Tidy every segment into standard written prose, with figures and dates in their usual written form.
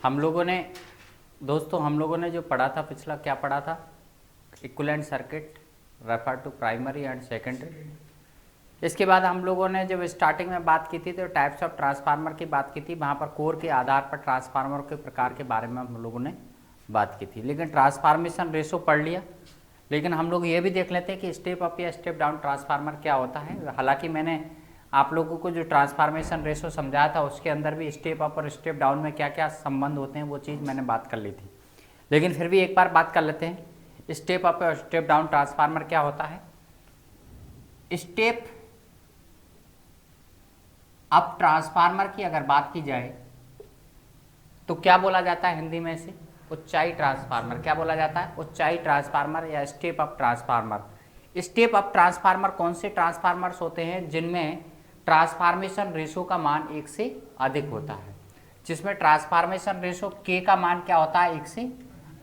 हम लोगों ने दोस्तों जो पढ़ा था पिछला, क्या पढ़ा था? Equivalent circuit refer to primary and secondary. इसके बाद हम लोगों ने जब स्टार्टिंग में बात की थी तो टाइप्स ऑफ ट्रांसफार्मर की बात की थी, वहाँ पर कोर के आधार पर ट्रांसफार्मर के प्रकार के बारे में हम लोगों ने बात की थी। लेकिन ट्रांसफार्मेशन रेशो पढ़ लिया, लेकिन हम लोग ये भी देख लेते हैं कि स्टेप अप या स्टेप डाउन ट्रांसफार्मर क्या होता है। हालांकि मैंने आप लोगों को जो ट्रांसफार्मेशन रेशो समझाया था उसके अंदर भी स्टेप अप और स्टेप डाउन में क्या क्या संबंध होते हैं वो चीज़ मैंने बात कर ली थी, लेकिन फिर भी एक बार बात कर लेते हैं। स्टेप अप और स्टेप डाउन ट्रांसफार्मर क्या होता है? स्टेप अप ट्रांसफार्मर की अगर बात की जाए तो क्या बोला जाता है हिंदी में इसे? ऊंचाई ट्रांसफार्मर। क्या बोला जाता है? ऊंचाई ट्रांसफार्मर या step up transformer. Step up transformer कौन से ट्रांसफार्मर्स होते हैं? जिनमें ट्रांसफार्मेशन रेशो का मान 1 से अधिक होता है, जिसमें ट्रांसफार्मेशन रेशो के का मान क्या होता है? 1 से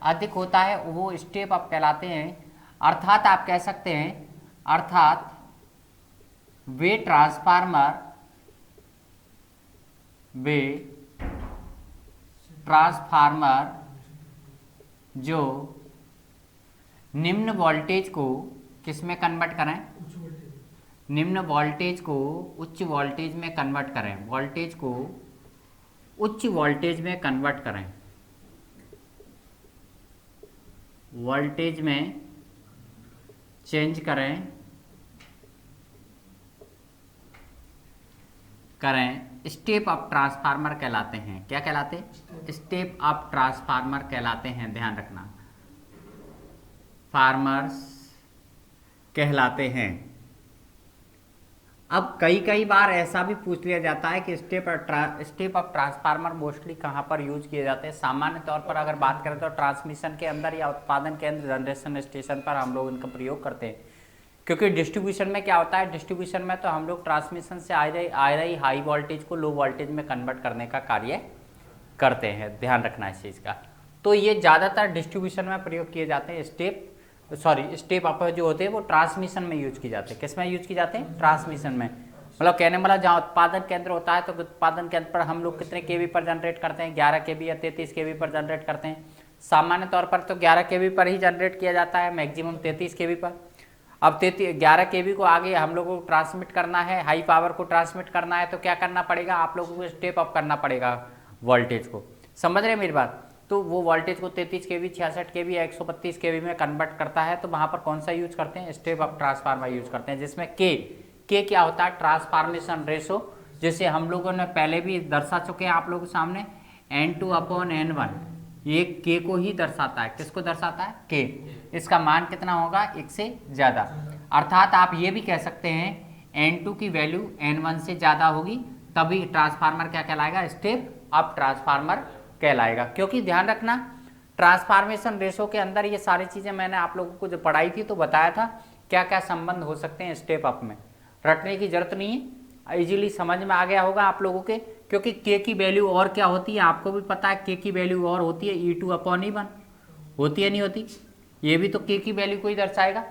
अधिक होता है, वो स्टेप अप कहलाते हैं। अर्थात आप कह सकते हैं, अर्थात वे ट्रांसफार्मर जो निम्न वोल्टेज को किस में कन्वर्ट करें? निम्न वोल्टेज को उच्च वोल्टेज में कन्वर्ट करें, वोल्टेज को उच्च वोल्टेज में कन्वर्ट करें, वोल्टेज में चेंज करें स्टेप अप ट्रांसफार्मर कहलाते हैं। क्या कहलाते हैं? स्टेप अप ट्रांसफार्मर कहलाते हैं, ध्यान रखना, फार्मर्स कहलाते हैं। अब कई बार ऐसा भी पूछ लिया जाता है कि स्टेप अप ट्रांसफार्मर मोस्टली कहाँ पर यूज किए जाते हैं? सामान्य तौर पर अगर बात करें तो ट्रांसमिशन के अंदर या उत्पादन केंद्र जनरेशन स्टेशन पर हम लोग इनका प्रयोग करते हैं, क्योंकि डिस्ट्रीब्यूशन में क्या होता है? डिस्ट्रीब्यूशन में तो हम लोग ट्रांसमिशन से आ रही हाई वोल्टेज को लो वोल्टेज में कन्वर्ट करने का कार्य करते हैं, ध्यान रखना इस चीज़ का। तो ये ज़्यादातर डिस्ट्रीब्यूशन में प्रयोग किए जाते हैं। स्टेप अप जो होते हैं वो ट्रांसमिशन में यूज किए जाते हैं। किस में यूज किए जाते हैं? ट्रांसमिशन में। मतलब कहने वाला जहाँ उत्पादन केंद्र होता है तो उत्पादन केंद्र पर हम लोग कितने केवी पर जनरेट करते हैं? 11 केवी या 33 केवी पर जनरेट करते हैं। सामान्य तौर पर तो 11 केवी पर ही जनरेट किया जाता है, मैक्सिमम 33 केवी पर। अब 11 केवी को आगे हम लोगों को ट्रांसमिट करना है, हाई पावर को ट्रांसमिट करना है, तो क्या करना पड़ेगा? आप लोगों को स्टेप अप करना पड़ेगा वोल्टेज को। समझ रहे मेरी बात? तो वो वोल्टेज को 33 केवी, 66 केवी या 132 केवी में कन्वर्ट करता है, तो वहाँ पर कौन सा यूज करते हैं? स्टेप अप ट्रांसफार्मर यूज करते हैं, जिसमें के क्या होता है? ट्रांसफार्मेशन रेशो, जिसे हम लोगों ने पहले भी दर्शा चुके हैं आप लोगों के सामने, N2/N1। ये के को ही दर्शाता है। किसको दर्शाता है? के। इसका मान कितना होगा? 1 से ज़्यादा। अर्थात आप ये भी कह सकते हैं N2 की वैल्यू N1 से ज़्यादा होगी, तभी ट्रांसफार्मर क्या कहलाएगा? स्टेप अप ट्रांसफार्मर कहलाएगा। क्योंकि ध्यान रखना, ट्रांसफार्मेशन रेशो के अंदर ये सारी चीज़ें मैंने आप लोगों को जो पढ़ाई थी तो बताया था क्या क्या संबंध हो सकते हैं स्टेप अप में। रटने की जरूरत नहीं है, इजीली समझ में आ गया होगा आप लोगों के। क्योंकि के की वैल्यू और क्या होती है आपको भी पता है, के की वैल्यू और होती है E2/E1, होती है नहीं होती? ये भी तो के की वैल्यू को ही दर्शाएगा,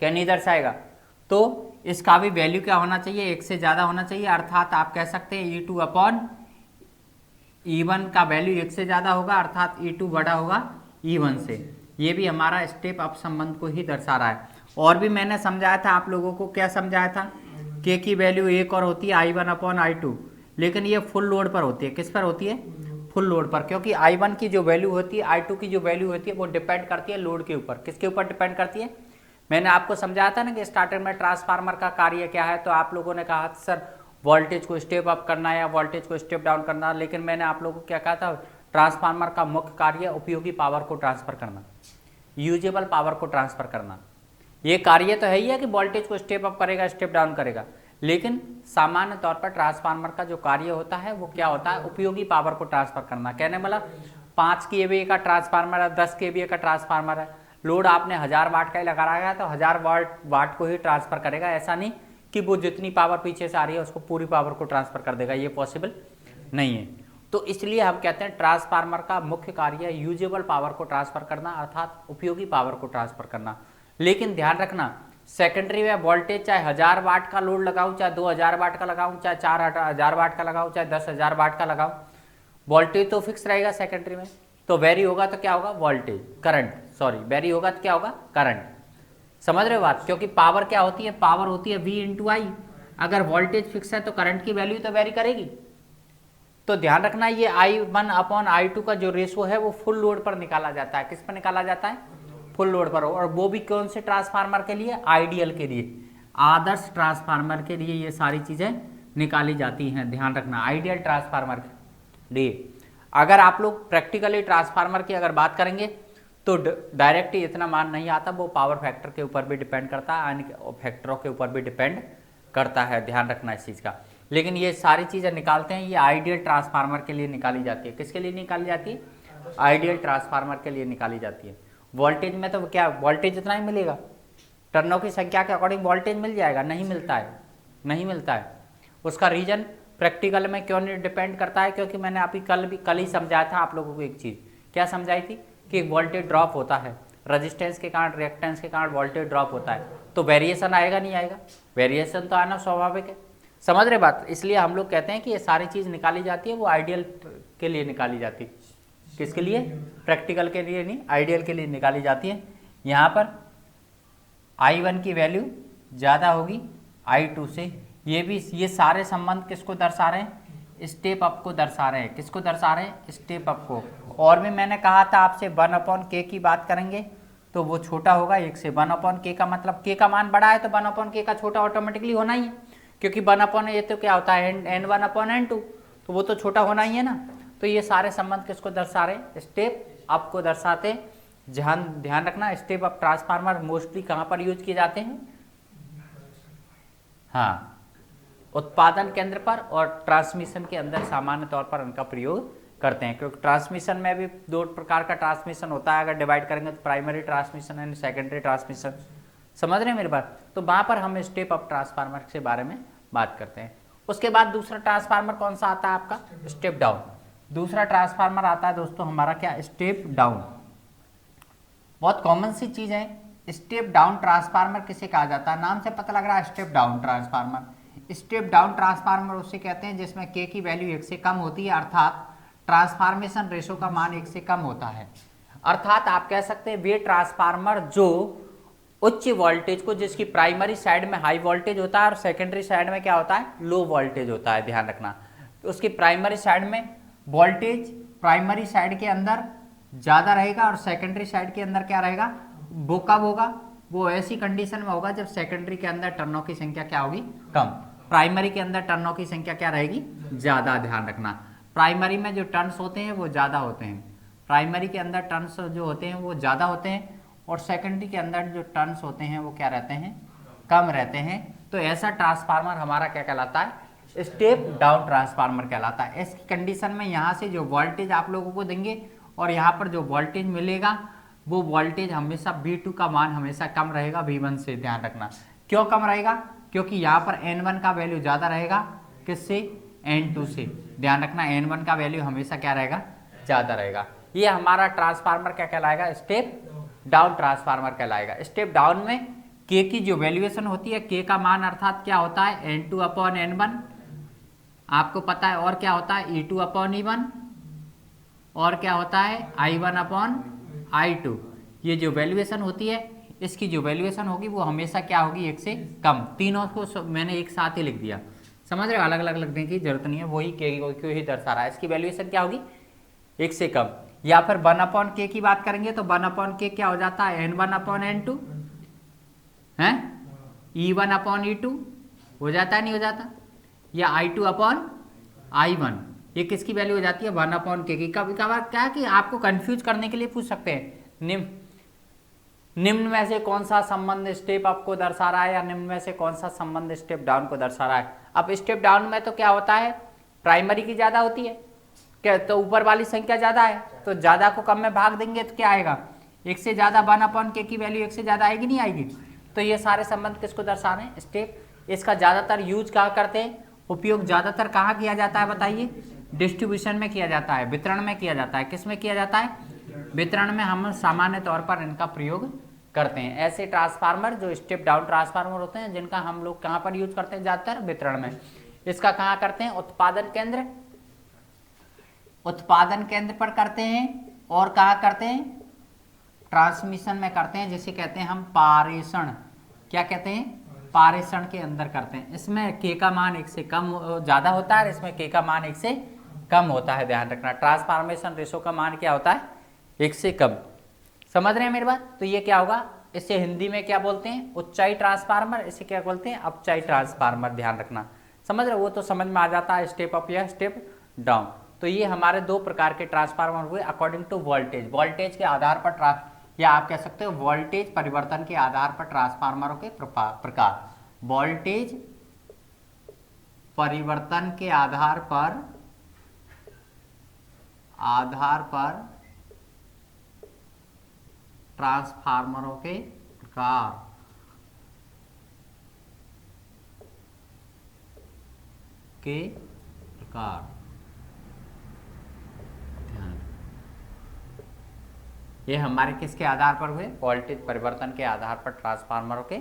क्या नहीं दर्शाएगा? तो इसका भी वैल्यू क्या होना चाहिए? 1 से ज़्यादा होना चाहिए। अर्थात आप कह सकते हैं E2/E1 का वैल्यू 1 से ज़्यादा होगा, अर्थात E2 बड़ा होगा E1 से। ये भी हमारा स्टेप अप संबंध को ही दर्शा रहा है। और भी मैंने समझाया था आप लोगों को, क्या समझाया था? के की वैल्यू 1 और होती है I1/I2, लेकिन ये फुल लोड पर होती है। किस पर होती है? फुल लोड पर। क्योंकि I1 की जो वैल्यू होती है, I2 की जो वैल्यू होती है, वो डिपेंड करती है लोड के ऊपर। किसके ऊपर डिपेंड करती है? मैंने आपको समझाया था ना कि स्टार्टिंग में ट्रांसफार्मर का कार्य क्या है, तो आप लोगों ने कहा सर वोल्टेज को स्टेप अप करना या वोल्टेज को स्टेप डाउन करना, लेकिन मैंने आप लोगों को क्या कहा था? ट्रांसफार्मर का मुख्य कार्य उपयोगी पावर को ट्रांसफर करना, यूजेबल पावर को ट्रांसफर करना। ये कार्य तो है ही है कि वोल्टेज को स्टेप अप करेगा, स्टेप डाउन करेगा, लेकिन सामान्य तौर पर ट्रांसफार्मर का जो कार्य होता है वो क्या होता है? उपयोगी पावर को ट्रांसफर करना। कहने वाला 5 kVA का ट्रांसफार्मर है, 10 kVA का ट्रांसफार्मर है, लोड आपने 1000 वाट का ही लगा रहा है तो 1000 वाट को ही ट्रांसफर करेगा। ऐसा नहीं कि वो जितनी पावर पीछे से आ रही है उसको पूरी पावर को ट्रांसफर कर देगा, ये पॉसिबल नहीं है। तो इसलिए हम कहते हैं ट्रांसफार्मर का मुख्य कार्य यूजेबल पावर को ट्रांसफर करना, अर्थात उपयोगी पावर को ट्रांसफर करना। लेकिन ध्यान रखना, सेकेंडरी में वोल्टेज चाहे 1000 वाट का लोड लगाऊं, चाहे 2000 वाट का लगाऊं, चाहे 4000 वाट का लगाऊं, चाहे 10,000 वाट का लगाऊं, वोल्टेज तो फिक्स रहेगा सेकेंडरी में, तो वेरी होगा तो क्या होगा, वोल्टेज, करंट, सॉरी वेरी होगा तो क्या होगा, करंट। समझ रहे हो बात, क्योंकि पावर क्या होती है, पावर होती है V इंटू आई। अगर वोल्टेज फिक्स है तो करंट की वैल्यू तो वेरी करेगी। तो ध्यान रखना ये I1 अपॉन I2 का जो रेशो है वो फुल लोड पर निकाला जाता है। किस पर निकाला जाता है, फुल लोड पर। और वो भी कौन से ट्रांसफार्मर के लिए, आइडियल के लिए, आदर्श ट्रांसफार्मर के लिए ये सारी चीजें निकाली जाती हैं। ध्यान रखना, आइडियल ट्रांसफार्मर के लिए। अगर आप लोग प्रैक्टिकली ट्रांसफार्मर की अगर बात करेंगे तो डायरेक्ट इतना मान नहीं आता, वो पावर फैक्टर के ऊपर भी डिपेंड करता है, अन्य फैक्टरों के ऊपर भी डिपेंड करता है। ध्यान रखना इस चीज़ का। लेकिन ये सारी चीज़ें निकालते हैं, ये आइडियल ट्रांसफार्मर के लिए निकाली जाती है। किसके लिए निकाली जाती है, आइडियल ट्रांसफार्मर के लिए निकाली जाती है। वोल्टेज में तो क्या वोल्टेज इतना ही मिलेगा, टर्नों की संख्या के अकॉर्डिंग वोल्टेज मिल जाएगा, नहीं मिलता है, नहीं मिलता है। उसका रीजन प्रैक्टिकल में क्यों नहीं डिपेंड करता है, क्योंकि मैंने अभी कल ही समझाया था आप लोगों को एक चीज़। क्या समझाई थी कि वोल्टेज ड्रॉप होता है, रजिस्टेंस के कारण, रिएक्टेंस के कारण वोल्टेज ड्रॉप होता है, तो वेरिएशन आएगा नहीं आएगा, वेरिएशन तो आना स्वाभाविक है। समझ रहे बात, इसलिए हम लोग कहते हैं कि ये सारी चीज़ निकाली जाती है वो आइडियल के लिए निकाली जाती है। किसके लिए, प्रैक्टिकल के लिए नहीं, आइडियल के लिए निकाली जाती है। यहाँ पर I1 की वैल्यू ज़्यादा होगी I2 से। ये सारे संबंध किसको दर्शा रहे हैं, स्टेप अप को दर्शा रहे हैं। किसको दर्शा रहे हैं, स्टेप अप को। और भी मैंने कहा था आपसे 1/k की बात करेंगे तो वो छोटा होगा 1 से। 1/k का मतलब k का मान बड़ा है तो 1/k का छोटा ऑटोमेटिकली होना ही है, क्योंकि 1/, ये तो क्या होता है n1/n2, तो वो तो छोटा होना ही है ना। तो ये सारे संबंध किसको दर्शा रहे हैं, स्टेप अप को दर्शाते हैं। ध्यान रखना, स्टेप अप ट्रांसफार्मर मोस्टली कहाँ पर यूज किए जाते हैं, हाँ, उत्पादन केंद्र पर और ट्रांसमिशन के अंदर सामान्य तौर पर उनका प्रयोग करते हैं। क्योंकि ट्रांसमिशन में भी 2 प्रकार का ट्रांसमिशन होता है, अगर डिवाइड करेंगे तो primary transmission and secondary transmission. समझ रहे हैं मेरी बात, तो वहां पर हम स्टेप अप ट्रांसफार्मर के बारे में बात करते हैं। उसके बाद दूसरा ट्रांसफार्मर कौन सा आता है आपका, स्टेप डाउन। दूसरा ट्रांसफार्मर आता है दोस्तों हमारा क्या, स्टेप डाउन। बहुत कॉमन सी चीज है। स्टेप डाउन ट्रांसफार्मर किसे कहा जाता है, नाम से पता लग रहा है step down transformer. Step down transformer उसे कहते हैं जिसमें k की वैल्यू 1 से कम होती है, अर्थात ट्रांसफॉर्मेशन रेशो का मान 1 से कम होता है। अर्थात आप कह सकते हैं वे ट्रांसफार्मर जो उच्च वोल्टेज को, जिसकी प्राइमरी साइड में हाई वोल्टेज होता है और सेकेंडरी साइड में क्या होता है, लो वोल्टेज होता है। ध्यान रखना, तो उसकी प्राइमरी साइड में वोल्टेज प्राइमरी साइड के अंदर ज्यादा रहेगा और सेकेंडरी साइड के अंदर क्या रहेगा, वो कब होगा, वो ऐसी कंडीशन में होगा जब सेकेंडरी के अंदर टर्नों की संख्या क्या होगी, कम। प्राइमरी के अंदर टर्नों की संख्या क्या रहेगी, ज्यादा। ध्यान रखना, प्राइमरी में जो टर्न्स होते हैं वो ज्यादा होते हैं, प्राइमरी के अंदर टर्न्स जो होते हैं वो ज्यादा होते हैं, और सेकेंडरी के अंदर जो टर्न्स होते हैं वो क्या रहते हैं, कम रहते हैं। तो ऐसा ट्रांसफार्मर हमारा क्या कहलाता है, स्टेप डाउन ट्रांसफार्मर कहलाता है। ऐसी कंडीशन में यहाँ से जो वोल्टेज आप लोगों को देंगे और यहाँ पर जो वोल्टेज मिलेगा वो वोल्टेज हमेशा V2 का मान हमेशा कम रहेगा V1 से। ध्यान रखना, क्यों कम रहेगा, क्योंकि यहाँ पर N1 का वैल्यू ज्यादा रहेगा किससे, N2 से। ध्यान रखना, N1 का वैल्यू हमेशा क्या रहेगा, ज्यादा रहेगा। ये हमारा ट्रांसफार्मर क्या कहलाएगा, स्टेप डाउन ट्रांसफार्मर कहलाएगा। स्टेप डाउन में K की जो वैल्यूएशन होती है, K का मान अर्थात क्या होता है, N2/N1 आपको पता है, और क्या होता है E2/E1, और क्या होता है I1/I2। ये जो वैल्यूएशन होती है, इसकी जो वैल्यूएशन होगी वो हमेशा क्या होगी, 1 से कम। तीनों को मैंने एक साथ ही लिख दिया, समझ रहे हो, अलग अलग लिखने की जरूरत नहीं है, वही K ही दर्शा रहा है। इसकी वैल्यूएशन क्या होगी, 1 से कम। या फिर 1/K की बात करेंगे तो 1/K क्या हो जाता है, N1/N2 है, E1/E2 हो जाता है, नहीं हो जाता, या I2/I1। ये किसकी वैल्यू हो जाती है, 1/K की। कभी कभार क्या कि आपको कंफ्यूज करने के लिए पूछ सकते हैं, निम्न में से कौन सा संबंध स्टेप अप को दर्शा रहा है, या निम्न में से कौन सा संबंध स्टेप डाउन को दर्शा रहा है। अब स्टेप डाउन में तो क्या होता है, प्राइमरी की ज्यादा होती है क्या, तो ऊपर वाली संख्या ज्यादा है, तो ज्यादा को कम में भाग देंगे तो क्या आएगा, 1 से ज्यादा, 1/K की वैल्यू 1 से ज्यादा आएगी, नहीं आएगी। तो ये सारे संबंध किसको दर्शा रहे हैं, स्टेप। इसका ज्यादातर यूज कहाँ करते हैं, उपयोग ज्यादातर कहाँ किया जाता है बताइए, डिस्ट्रीब्यूशन में किया जाता है, वितरण में किया जाता है। किस में किया जाता है, वितरण में हम सामान्य तौर पर इनका प्रयोग करते हैं। ऐसे ट्रांसफार्मर जो स्टेप डाउन ट्रांसफार्मर होते हैं, जिनका हम लोग कहाँ पर यूज करते हैं, ज्यादातर वितरण में। इसका कहाँ करते हैं, उत्पादन केंद्र उत्पादन केंद्र पर करते हैं और कहाँ करते हैं, ट्रांसमिशन में करते हैं, जिसे कहते हैं हम पारेषण। क्या कहते हैं, पारेषण के अंदर करते हैं। इसमें के का मान एक से कम ज़्यादा होता है, इसमें के का मान एक से कम होता है, ध्यान रखना। ट्रांसफॉर्मेशन रेशो का मान क्या होता है, एक से कम। समझ रहे हैं मेरी बात। तो ये क्या होगा, इसे हिंदी में क्या बोलते हैं, उच्चाई ट्रांसफार्मर, इसे क्या बोलते हैं, अपचाई ट्रांसफार्मर। ध्यान रखना, समझ रहे हो, वो तो समझ में आ जाता है, स्टेप अप या स्टेप डाउन। तो ये हमारे दो प्रकार के ट्रांसफार्मर हुए अकॉर्डिंग टू वोल्टेज। वोल्टेज के आधार पर या आप कह सकते हो वोल्टेज परिवर्तन के आधार पर ट्रांसफार्मरों के प्रकार। वोल्टेज परिवर्तन के आधार पर ट्रांसफार्मरों के प्रकार। ये हमारे किसके आधार पर हुए, वोल्टेज परिवर्तन के आधार पर ट्रांसफार्मरों के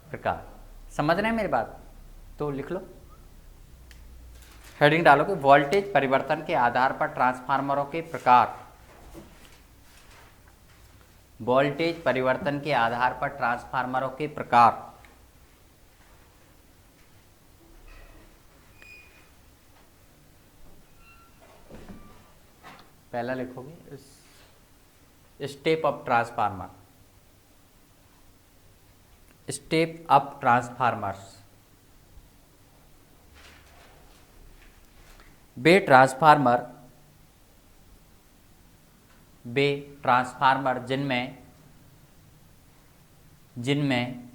प्रकार। समझ रहे हैं मेरी बात। तो लिख लो, हेडिंग डालोगे वोल्टेज परिवर्तन के आधार पर ट्रांसफार्मरों के प्रकार। वोल्टेज परिवर्तन के आधार पर ट्रांसफार्मरों के प्रकार। पहला लिखोगे step up transformer, step up transformers. वे ट्रांसफार्मर जिनमें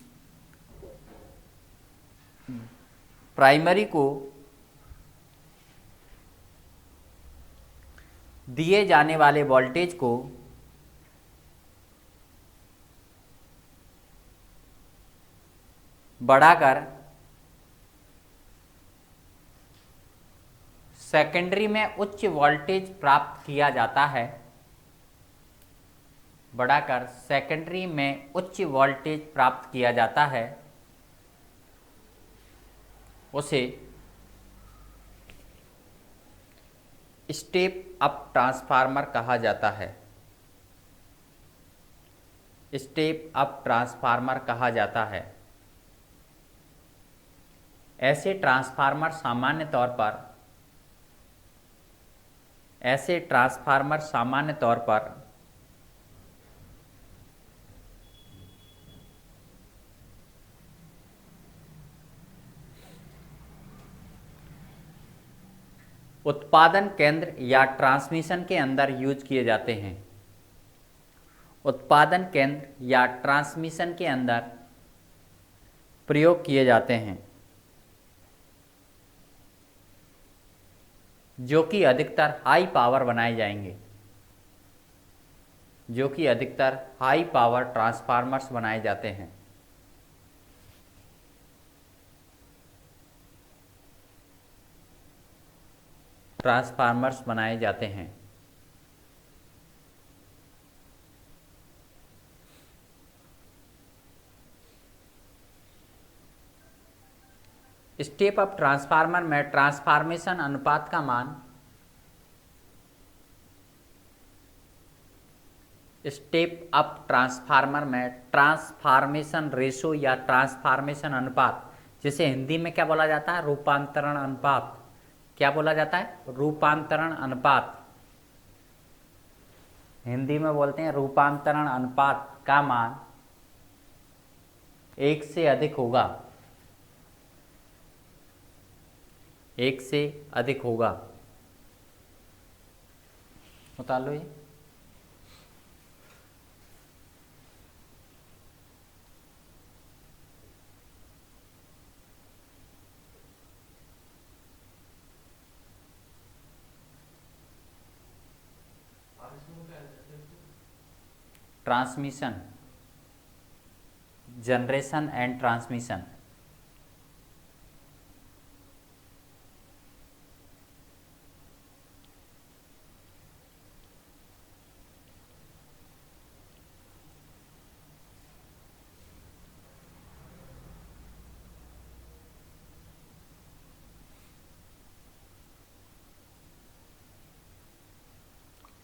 प्राइमरी को दिए जाने वाले वोल्टेज को बढ़ाकर सेकेंडरी में उच्च वोल्टेज प्राप्त किया जाता है, बढ़ाकर सेकेंडरी में उच्च वोल्टेज प्राप्त किया जाता है, उसे स्टेप अप ट्रांसफार्मर कहा जाता है। स्टेप अप ट्रांसफार्मर कहा जाता है। ऐसे ट्रांसफार्मर सामान्य तौर पर उत्पादन केंद्र या ट्रांसमिशन के अंदर यूज किए जाते हैं। उत्पादन केंद्र या ट्रांसमिशन के अंदर प्रयोग किए जाते हैं, जो कि अधिकतर हाई पावर बनाए जाएंगे, जो कि अधिकतर हाई पावर ट्रांसफार्मर्स बनाए जाते हैं। ट्रांसफार्मर्स बनाए जाते हैं। स्टेप अप ट्रांसफार्मर में ट्रांसफॉर्मेशन अनुपात का मान स्टेप अप ट्रांसफार्मर में ट्रांसफॉर्मेशन रेशो या ट्रांसफॉर्मेशन अनुपात, जिसे हिंदी में क्या बोला जाता है, रूपांतरण अनुपात। क्या बोला जाता है, रूपांतरण अनुपात। हिंदी में बोलते हैं रूपांतरण अनुपात का मान 1 से अधिक होगा, 1 से अधिक होगा। उतार लो ये। Transmission, generation and transmission.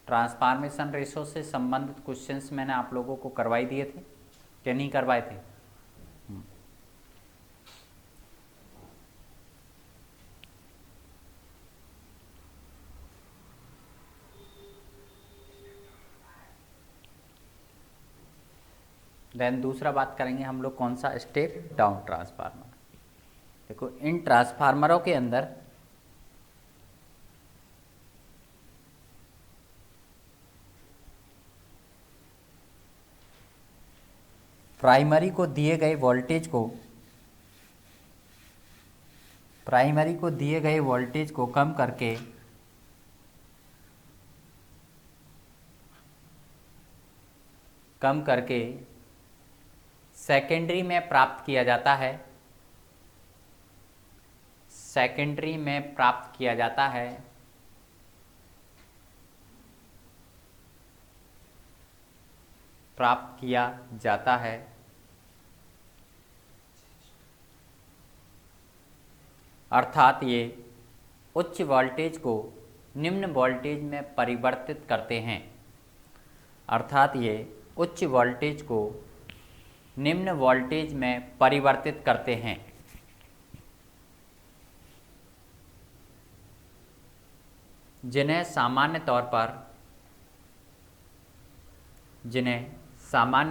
Transformation ratio से संबंधित क्वेश्चंस मैंने आप लोगों को करवाई दिए थे क्या नहीं करवाए थे? देन दूसरा बात करेंगे हम लोग कौन सा, स्टेप डाउन ट्रांसफार्मर। देखो इन ट्रांसफार्मरों के अंदर प्राइमरी को दिए गए वोल्टेज को कम करके सेकेंडरी में प्राप्त किया जाता है, अर्थात ये उच्च वोल्टेज को निम्न वोल्टेज में परिवर्तित करते हैं, जिन्हें सामान्य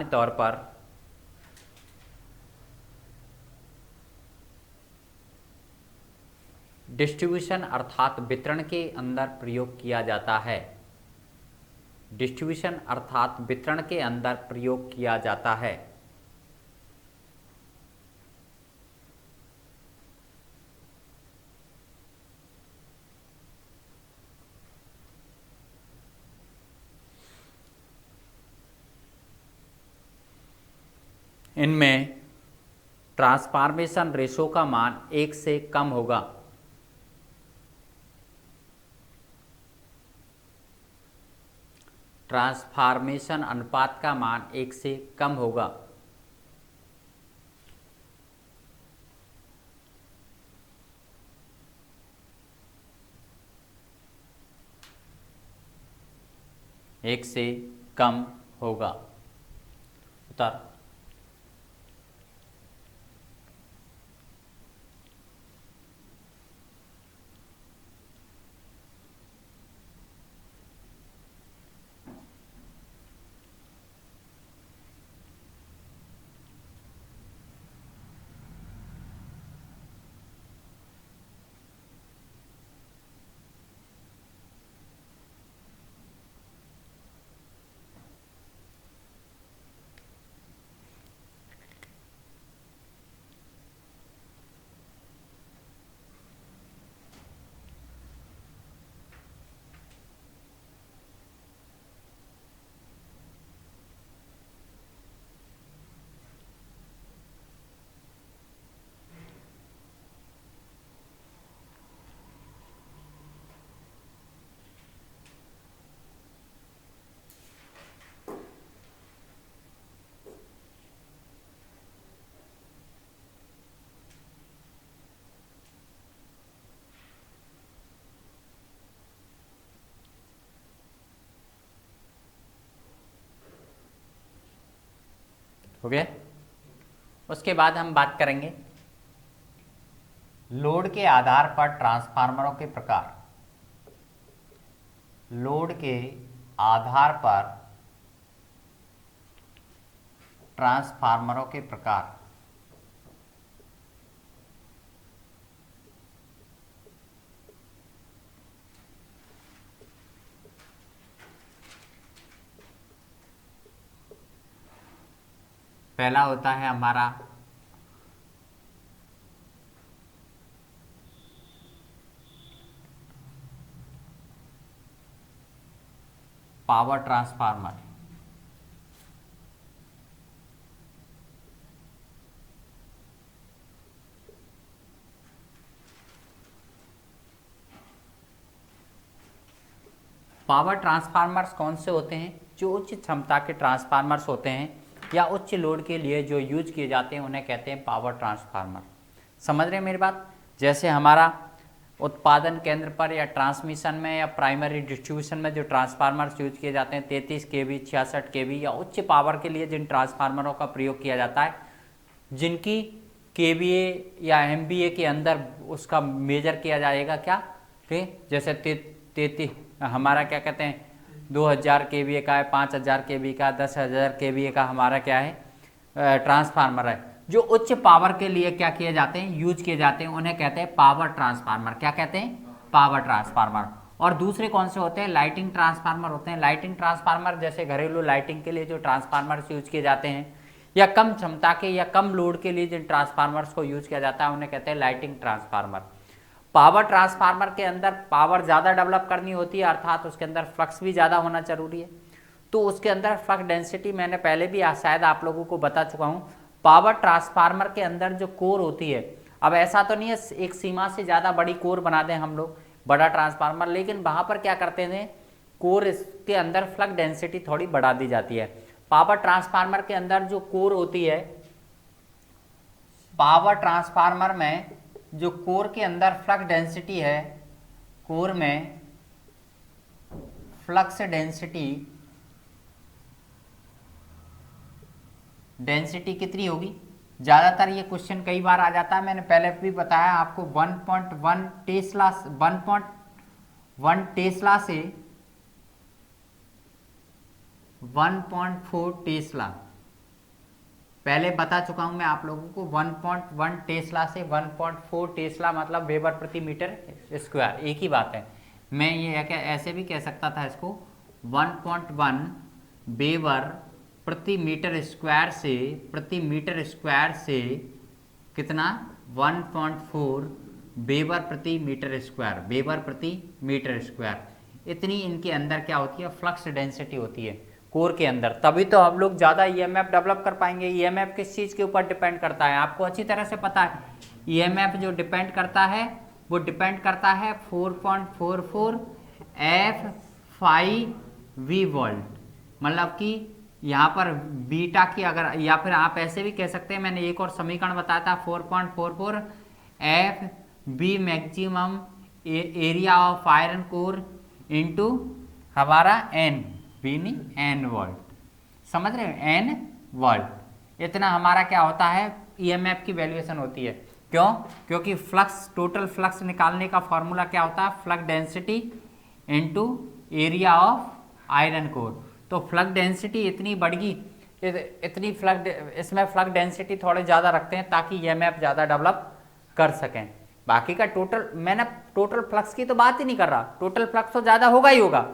तौर पर डिस्ट्रीब्यूशन अर्थात वितरण के अंदर प्रयोग किया जाता है। इनमें ट्रांसफॉर्मेशन रेशो का मान 1 से कम होगा। ट्रांसफॉर्मेशन अनुपात का मान 1 से कम होगा। उत्तर हो गया। उसके बाद हम बात करेंगे लोड के आधार पर ट्रांसफार्मरों के प्रकार। लोड के आधार पर ट्रांसफार्मरों के प्रकार। पहला होता है हमारा पावर ट्रांसफार्मर। पावर ट्रांसफार्मर्स कौन से होते हैं? जो उच्च क्षमता के ट्रांसफार्मर्स होते हैं या उच्च लोड के लिए जो यूज किए जाते हैं उन्हें कहते हैं पावर ट्रांसफार्मर। समझ रहे हैं मेरी बात? जैसे हमारा उत्पादन केंद्र पर या ट्रांसमिशन में या प्राइमरी डिस्ट्रीब्यूशन में जो ट्रांसफार्मर्स यूज किए जाते हैं 33 केवी, 66 केवी या उच्च पावर के लिए जिन ट्रांसफार्मरों का प्रयोग किया जाता है, जिनकी केवीए या एमवीए के अंदर उसका मेजर किया जाएगा क्या, ठीक, जैसे 33 हमारा क्या कहते हैं 2000 केवीए का है, 5000 केवी का, 10,000 केवीए का हमारा क्या है ट्रांसफार्मर है। जो उच्च पावर के लिए क्या किए जाते हैं, यूज किए जाते हैं, उन्हें कहते हैं पावर ट्रांसफार्मर। क्या कहते हैं, पावर ट्रांसफार्मर। और दूसरे कौन से होते हैं, लाइटिंग ट्रांसफार्मर होते हैं। लाइटिंग ट्रांसफार्मर जैसे घरेलू लाइटिंग के लिए जो ट्रांसफार्मर्स यूज किए जाते हैं या कम क्षमता के या कम लोड के लिए जिन ट्रांसफार्मर्स को यूज किया जाता है उन्हें कहते हैं लाइटिंग ट्रांसफार्मर। पावर ट्रांसफार्मर के अंदर पावर ज़्यादा डेवलप करनी होती है, अर्थात उसके अंदर फ्लक्स भी ज़्यादा होना जरूरी है। तो उसके अंदर फ्लक्स डेंसिटी मैंने पहले भी शायद आप लोगों को बता चुका हूँ। पावर ट्रांसफार्मर के अंदर जो कोर होती है, अब ऐसा तो नहीं है एक सीमा से ज़्यादा बड़ी कोर बना दें हम लोग बड़ा ट्रांसफार्मर, लेकिन वहाँ पर क्या करते थे, कोर के अंदर फ्लक्स डेंसिटी थोड़ी बढ़ा दी जाती है। पावर ट्रांसफार्मर के अंदर जो कोर होती है, पावर ट्रांसफार्मर में जो कोर के अंदर फ्लक्स डेंसिटी है, कोर में फ्लक्स डेंसिटी कितनी होगी, ज़्यादातर ये क्वेश्चन कई बार आ जाता है, मैंने पहले भी बताया आपको 1.1 टेस्ला 1.1 टेस्ला से 1.4 टेस्ला, पहले बता चुका हूं मैं आप लोगों को। 1.1 टेस्ला से 1.4 टेस्ला मतलब वेबर प्रति मीटर स्क्वायर, एक ही बात है। मैं ये ऐसे भी कह सकता था इसको 1.1 वेबर प्रति मीटर स्क्वायर से कितना 1.4 वेबर प्रति मीटर स्क्वायर, इतनी इनके अंदर क्या होती है, फ्लक्स डेंसिटी होती है कोर के अंदर। तभी तो हम लोग ज़्यादा ईएमएफ डेवलप कर पाएंगे। ईएमएफ किस चीज़ के ऊपर डिपेंड करता है, आपको अच्छी तरह से पता है। ईएमएफ जो डिपेंड करता है वो डिपेंड करता है 4.44 F5V वोल्ट, मतलब कि यहाँ पर बीटा की अगर, या फिर आप ऐसे भी कह सकते हैं, मैंने एक और समीकरण बताया था 4.44 FV maximum area of iron core into हमारा एन, बी नहीं एन वोल्ट, समझ रहे हैं, एन वोल्ट, इतना हमारा क्या होता है ईएमएफ की वैल्यूएशन होती है। क्यों, क्योंकि फ्लक्स, टोटल फ्लक्स निकालने का फॉर्मूला क्या होता है, flux density into area of iron core. तो फ्लक्स डेंसिटी इतनी बढ़ी, इतनी इसमें फ्लक्स डेंसिटी थोड़े ज़्यादा रखते हैं ताकि ईएमएफ ज़्यादा डेवलप कर सकें। बाकी का टोटल, मैंने टोटल फ्लक्स की तो बात ही नहीं कर रहा, टोटल फ्लक्स तो ज़्यादा होगा ही होगा,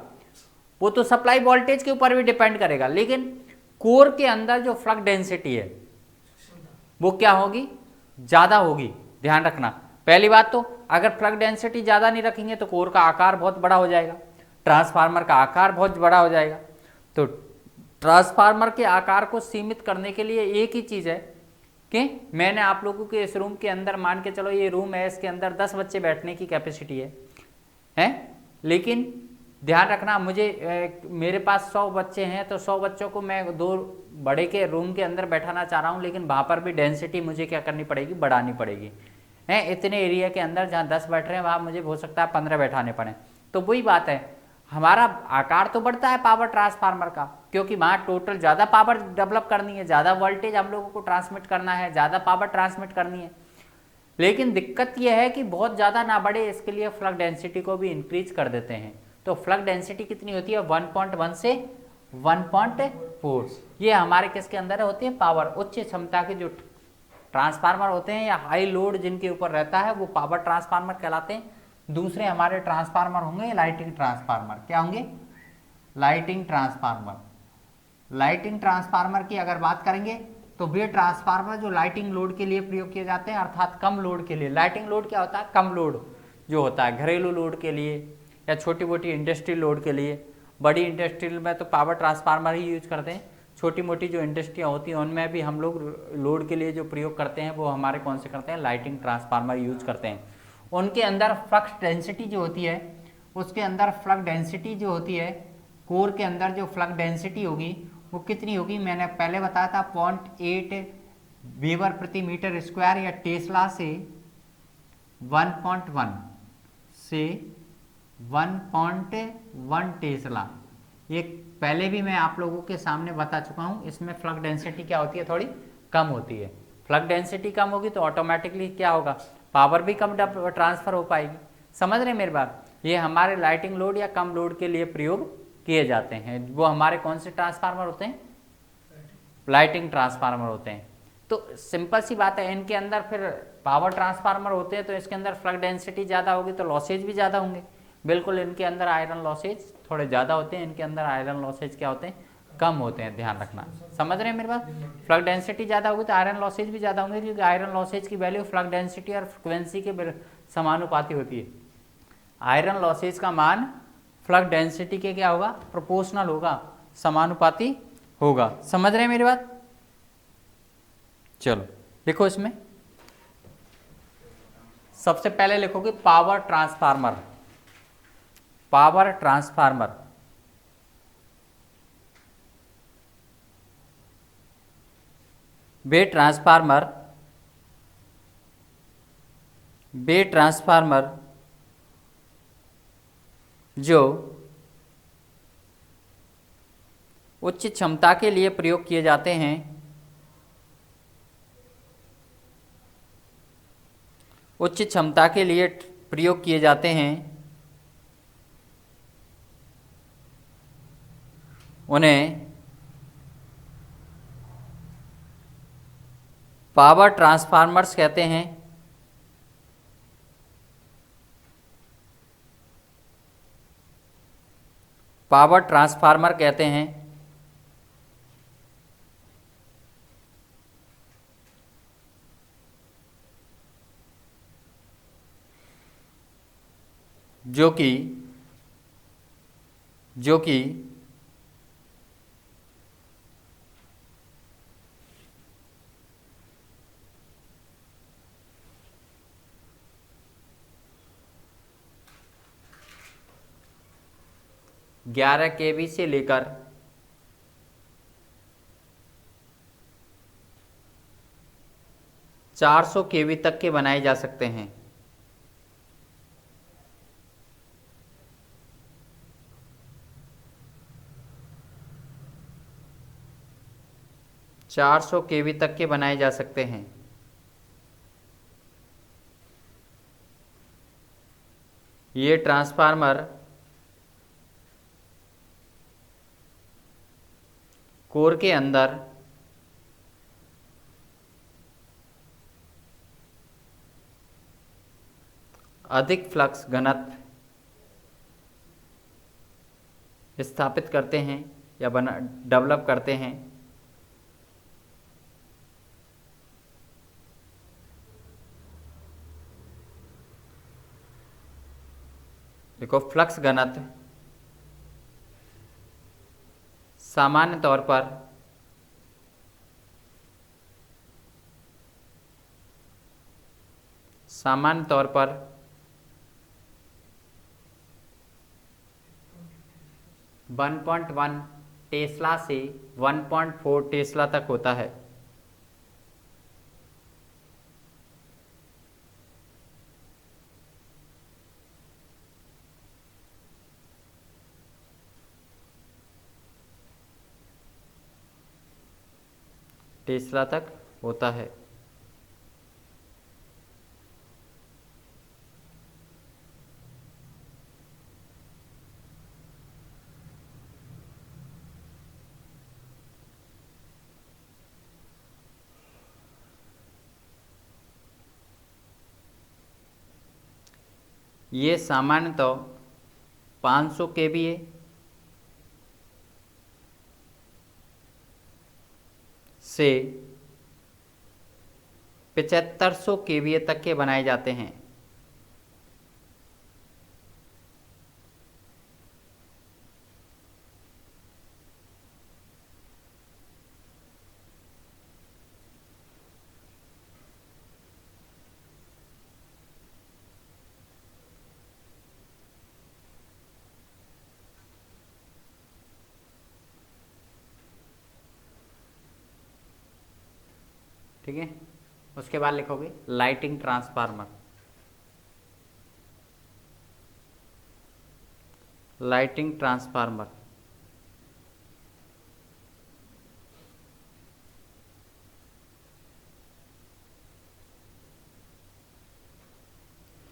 वो तो सप्लाई वोल्टेज के ऊपर भी डिपेंड करेगा, लेकिन कोर के अंदर जो फ्लक्स डेंसिटी है वो क्या होगी, ज़्यादा होगी। ध्यान रखना, पहली बात तो अगर फ्लक्स डेंसिटी ज़्यादा नहीं रखेंगे तो कोर का आकार बहुत बड़ा हो जाएगा, ट्रांसफार्मर का आकार बहुत बड़ा हो जाएगा। तो ट्रांसफार्मर के आकार को सीमित करने के लिए एक ही चीज़ है कि मैंने आप लोगों के इस रूम के अंदर, मान के चलो ये रूम है, इसके अंदर 10 बच्चे बैठने की कैपेसिटी है, लेकिन ध्यान रखना मेरे पास 100 बच्चे हैं, तो 100 बच्चों को मैं 2 बड़े के रूम के अंदर बैठाना चाह रहा हूँ, लेकिन वहाँ पर भी डेंसिटी मुझे क्या करनी पड़ेगी, बढ़ानी पड़ेगी। इतने एरिया के अंदर जहाँ 10 बैठ रहे हैं वहाँ मुझे हो सकता है 15 बैठाने पड़े। तो वही बात है, हमारा आकार तो बढ़ता है पावर ट्रांसफार्मर का, क्योंकि वहाँ टोटल ज़्यादा पावर डेवलप करनी है, ज़्यादा वोल्टेज हम लोगों को ट्रांसमिट करना है, ज़्यादा पावर ट्रांसमिट करनी है। लेकिन दिक्कत यह है कि बहुत ज़्यादा ना बढ़े, इसके लिए फ्लक्स डेंसिटी को भी इंक्रीज कर देते हैं। तो फ्लक्स डेंसिटी कितनी होती है, 1.1 से 1.4। ये हमारे किसके अंदर होती है, पावर। उच्च क्षमता के जो ट्रांसफार्मर होते हैं या हाई लोड जिनके ऊपर रहता है वो पावर ट्रांसफार्मर कहलाते हैं। दूसरे हमारे ट्रांसफार्मर होंगे लाइटिंग ट्रांसफार्मर। क्या होंगे, लाइटिंग ट्रांसफार्मर। लाइटिंग ट्रांसफार्मर की अगर बात करेंगे तो वे ट्रांसफार्मर जो लाइटिंग लोड के लिए प्रयोग किए जाते हैं, अर्थात कम लोड के लिए। लाइटिंग लोड क्या होता है, कम लोड जो होता है, घरेलू लोड के लिए या छोटी मोटी इंडस्ट्री लोड के लिए। बड़ी इंडस्ट्री में तो पावर ट्रांसफार्मर ही यूज करते हैं, छोटी मोटी जो इंडस्ट्रियाँ होती हैं उनमें भी हम लोग लोड के लिए जो प्रयोग करते हैं वो हमारे कौन से करते हैं, लाइटिंग ट्रांसफार्मर यूज करते हैं। उनके अंदर फ्लक्स डेंसिटी जो होती है, उसके अंदर फ्लक्स डेंसिटी जो होती है, कोर के अंदर जो फ्लक्स डेंसिटी होगी वो कितनी होगी, मैंने पहले बताया था 0.8 वेबर प्रति मीटर स्क्वायर या टेस्ला से 1.1 से 1.1 टेस्ला। ये पहले भी मैं आप लोगों के सामने बता चुका हूँ। इसमें फ्लक्स डेंसिटी क्या होती है, थोड़ी कम होती है। फ्लक्स डेंसिटी कम होगी तो ऑटोमेटिकली क्या होगा, पावर भी कम ट्रांसफर हो पाएगी। समझ रहे हैं मेरी बात। ये हमारे लाइटिंग लोड या कम लोड के लिए प्रयोग किए जाते हैं। वो हमारे कौन से ट्रांसफार्मर होते हैं, लाइटिंग ट्रांसफार्मर होते हैं। तो सिंपल सी बात है, इनके अंदर फिर पावर ट्रांसफार्मर होते हैं तो इसके अंदर फ्लक्स डेंसिटी ज़्यादा होगी तो लॉसेज भी ज़्यादा होंगे। बिल्कुल इनके अंदर आयरन लॉसेज थोड़े ज़्यादा होते हैं, इनके अंदर आयरन लॉसेज क्या होते हैं, कम होते हैं। ध्यान रखना, समझ रहे हैं मेरी बात। फ्लक्स डेंसिटी ज़्यादा होगी तो आयरन लॉसेज भी ज़्यादा होंगे, क्योंकि आयरन लॉसेज की वैल्यू फ्लक्स डेंसिटी और फ्रिक्वेंसी के समानुपाती होती है। आयरन लॉसेज का मान फ्लक्स डेंसिटी के क्या होगा, प्रोपोर्शनल होगा, समानुपाती होगा। समझ रहे हैं मेरी बात। चलो लिखो, इसमें सबसे पहले लिखोगे पावर ट्रांसफार्मर। पावर ट्रांसफार्मर वे ट्रांसफार्मर जो उच्च क्षमता के लिए प्रयोग किए जाते हैं, उच्च क्षमता के लिए प्रयोग किए जाते हैं, उन्हें पावर ट्रांसफार्मर्स कहते हैं। पावर ट्रांसफार्मर कहते हैं। जो कि ग्यारह केवी से लेकर 400 केवी तक के बनाए जा सकते हैं। 400 केवी तक के बनाए जा सकते हैं। ये ट्रांसफार्मर कोर के अंदर अधिक फ्लक्स घनत्व स्थापित करते हैं या डेवलप करते हैं। देखो, फ्लक्स घनत्व सामान्य तौर पर सामान्य तौर पर 1.1 टेस्ला से 1.4 टेस्ला तक होता है। टेस्ला तक होता है। ये सामान्यतः 500 केवीए से 7500 केवीए तक के बनाए जाते हैं। ठीक है, उसके बाद लिखोगे लाइटिंग ट्रांसफार्मर। लाइटिंग ट्रांसफार्मर,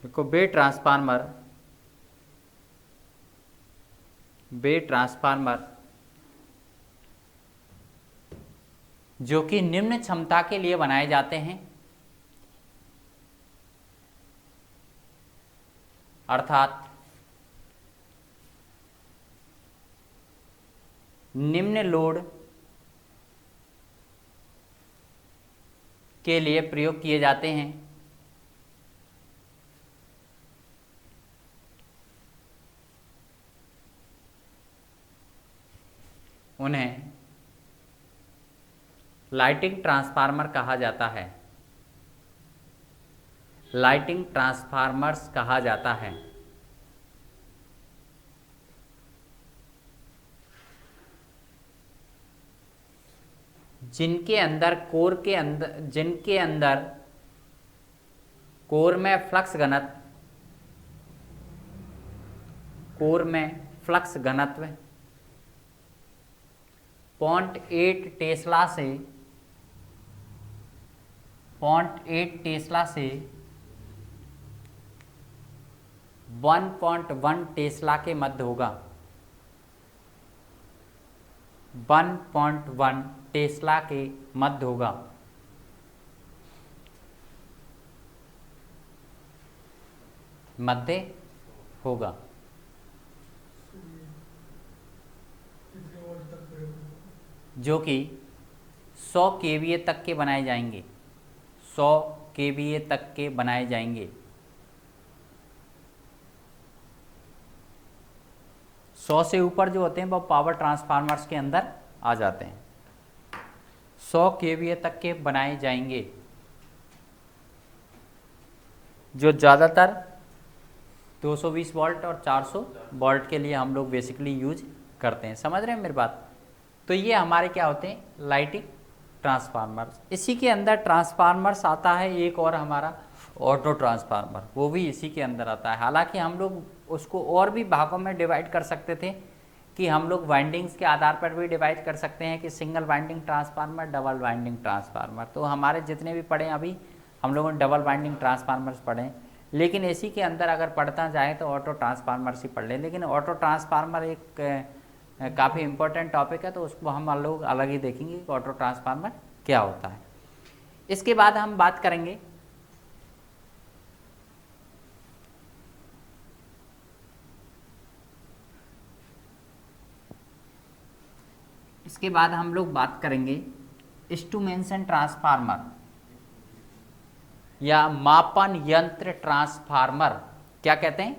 देखो बे ट्रांसफार्मर जो कि निम्न क्षमता के लिए बनाए जाते हैं, अर्थात निम्न लोड के लिए प्रयोग किए जाते हैं, उन्हें लाइटिंग ट्रांसफार्मर कहा जाता है, लाइटिंग ट्रांसफार्मर्स कहा जाता है। जिनके अंदर कोर में फ्लक्स घनत्व 0.8 टेस्ला से 1.1 टेस्ला के मध्य होगा। 1.1 टेस्ला के मध्य होगा। जो कि 100 केवीए तक के बनाए जाएंगे, 100 केवीए तक के बनाए जाएंगे। 100 से ऊपर जो होते हैं वो पावर ट्रांसफार्मर्स के अंदर आ जाते हैं। 100 केवीए तक के बनाए जाएंगे, जो ज़्यादातर 220 वोल्ट और 400 वोल्ट के लिए हम लोग बेसिकली यूज करते हैं। समझ रहे हैं मेरी बात? तो ये हमारे क्या होते हैं, लाइटिंग ट्रांसफार्मर्स। इसी के अंदर ट्रांसफार्मर्स आता है एक और हमारा ऑटो ट्रांसफार्मर, वो भी इसी के अंदर आता है। हालांकि हम लोग उसको और भी भागों में डिवाइड कर सकते थे कि हम लोग वाइंडिंग्स के आधार पर भी डिवाइड कर सकते हैं कि single winding transformer, double winding transformer. तो हमारे जितने भी पढ़े अभी हम लोगों ने डबल वाइंडिंग ट्रांसफार्मर्स पढ़े, लेकिन इसी के अंदर अगर पढ़ता जाए तो ऑटो ट्रांसफार्मर्स ही पढ़ लें। लेकिन ऑटो ट्रांसफार्मर एक काफ़ी इंपॉर्टेंट टॉपिक है, तो उसको हम लोग अलग ही देखेंगे कि ऑटो ट्रांसफार्मर क्या होता है। इसके बाद हम बात करेंगे इंस्ट्रूमेंटेशन ट्रांसफार्मर या मापन यंत्र ट्रांसफार्मर। क्या कहते हैं?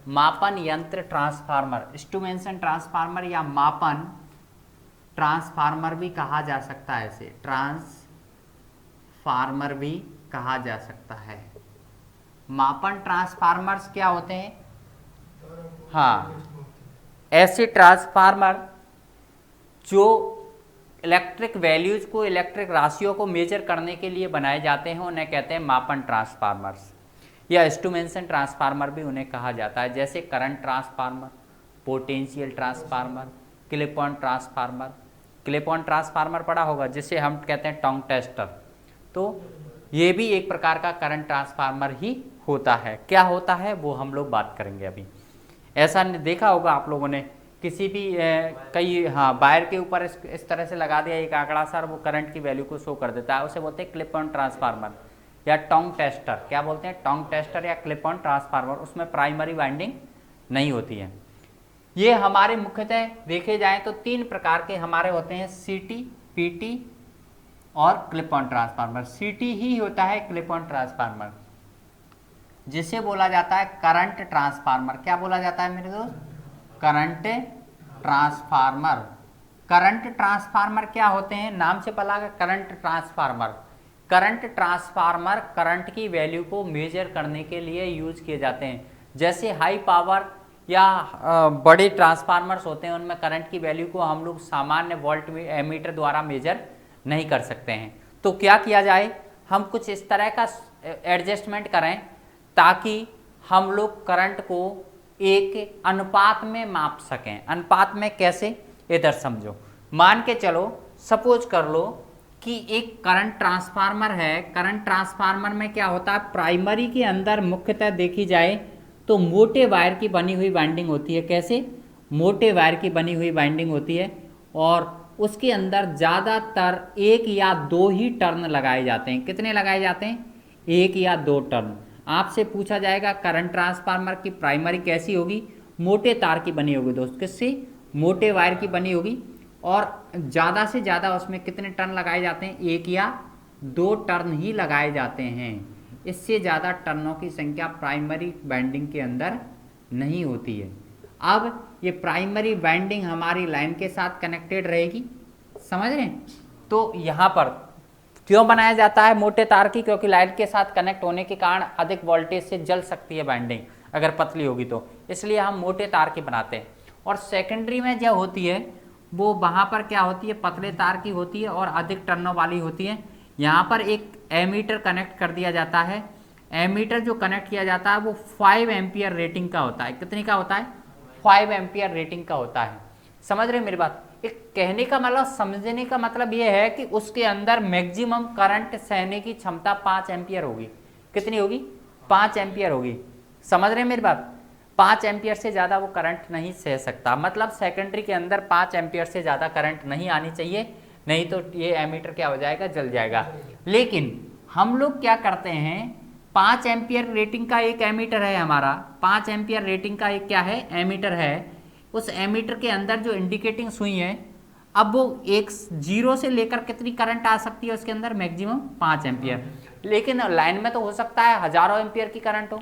मापन यंत्र ट्रांसफार्मर। इंस्ट्रूमेंटेशन ट्रांसफार्मर या मापन ट्रांसफार्मर भी कहा जा सकता है, इसे ट्रांसफार्मर भी कहा जा सकता है। मापन ट्रांसफार्मर्स क्या होते हैं? हाँ, ऐसे ट्रांसफार्मर जो इलेक्ट्रिक वैल्यूज को, इलेक्ट्रिक राशियों को मेजर करने के लिए बनाए जाते हैं, उन्हें कहते हैं मापन ट्रांसफार्मर्स, या इंस्ट्रूमेंटेशन ट्रांसफार्मर भी उन्हें कहा जाता है। जैसे current transformer, potential transformer, clip on transformer. Clip on transformer पड़ा होगा, जिसे हम कहते हैं टोंग टेस्टर। तो ये भी एक प्रकार का करंट ट्रांसफार्मर ही होता है। क्या होता है वो हम लोग बात करेंगे अभी। ऐसा देखा होगा आप लोगों ने, किसी भी वायर के ऊपर इस तरह से लगा दिया एक आंकड़ा सा, वो करंट की वैल्यू को शो कर देता है, उसे बोलते हैं क्लिप ऑन ट्रांसफार्मर या टोंग टेस्टर। क्या बोलते हैं? टोंग टेस्टर या क्लिप ऑन ट्रांसफार्मर। उसमें प्राइमरी वाइंडिंग नहीं होती है। ये हमारे मुख्यतः देखे जाएं तो 3 प्रकार के हमारे होते हैं, सीटी, पीटी और क्लिप ऑन ट्रांसफार्मर। सीटी ही होता है क्लिप ऑन ट्रांसफार्मर, जिसे बोला जाता है करंट ट्रांसफार्मर। क्या बोला जाता है मेरे दोस्त? Current transformer. करंट ट्रांसफार्मर क्या होते हैं? नाम से पता है current transformer. Current transformer current की वैल्यू को मेजर करने के लिए यूज किए जाते हैं। जैसे हाई पावर या बड़े ट्रांसफार्मर्स होते हैं, उनमें करंट की वैल्यू को हम लोग सामान्य वोल्ट मीटर द्वारा मेजर नहीं कर सकते हैं। तो क्या किया जाए, हम कुछ इस तरह का एडजस्टमेंट करें ताकि हम लोग करंट को एक अनुपात में माप सकें। अनुपात में कैसे, इधर समझो। मान के चलो, सपोज कर लो कि एक करंट ट्रांसफार्मर है। करंट ट्रांसफार्मर में क्या होता है, प्राइमरी के अंदर मुख्यतः देखी जाए तो मोटे वायर की बनी हुई वाइंडिंग होती है। कैसे, मोटे वायर की बनी हुई वाइंडिंग होती है और उसके अंदर ज़्यादातर एक या दो ही टर्न लगाए जाते हैं। कितने लगाए जाते हैं, एक या दो टर्न। आपसे पूछा जाएगा करंट ट्रांसफार्मर की प्राइमरी कैसी होगी, मोटे तार की बनी होगी दोस्त, किससे, मोटे वायर की बनी होगी और ज़्यादा से ज़्यादा उसमें कितने टर्न लगाए जाते हैं, एक या दो टर्न ही लगाए जाते हैं। इससे ज़्यादा टर्नों की संख्या प्राइमरी वाइंडिंग के अंदर नहीं होती है। अब ये प्राइमरी वाइंडिंग हमारी लाइन के साथ कनेक्टेड रहेगी, समझ रहे हैं। तो यहाँ पर क्यों बनाया जाता है मोटे तार की, क्योंकि लाइन के साथ कनेक्ट होने के कारण अधिक वोल्टेज से जल सकती है वाइंडिंग अगर पतली होगी तो, इसलिए हम मोटे तार की बनाते हैं। और सेकेंडरी में जो होती है वो वहाँ पर क्या होती है, पतले तार की होती है और अधिक टर्नों वाली होती है। यहाँ पर एक एमीटर कनेक्ट कर दिया जाता है। एमीटर जो कनेक्ट किया जाता है वो 5 एम्पियर रेटिंग का होता है। कितने का होता है, 5 एम्पियर रेटिंग का होता है। समझ रहे मेरी बात। एक कहने का मतलब, समझने का मतलब ये है कि उसके अंदर मैक्सिमम करंट सहने की क्षमता 5 एम्पियर होगी। कितनी होगी, 5 एम्पियर होगी। समझ रहे मेरी बात। 5 एम्पियर से ज़्यादा वो करंट नहीं सह सकता, मतलब सेकेंडरी के अंदर 5 एम्पियर से ज़्यादा करंट नहीं आनी चाहिए, नहीं तो ये एमीटर क्या हो जाएगा, जल जाएगा। लेकिन हम लोग क्या करते हैं, 5 एम्पियर रेटिंग का एक एमीटर है हमारा, 5 एम्पियर रेटिंग का एक क्या है, एमीटर है। उस एमीटर के अंदर जो इंडिकेटिंग सुई है, अब वो एक 0 से लेकर कितनी करंट आ सकती है उसके अंदर, मैक्सिमम 5 एम्पियर। लेकिन लाइन में तो हो सकता है हजारों एम्पियर की करंट हो,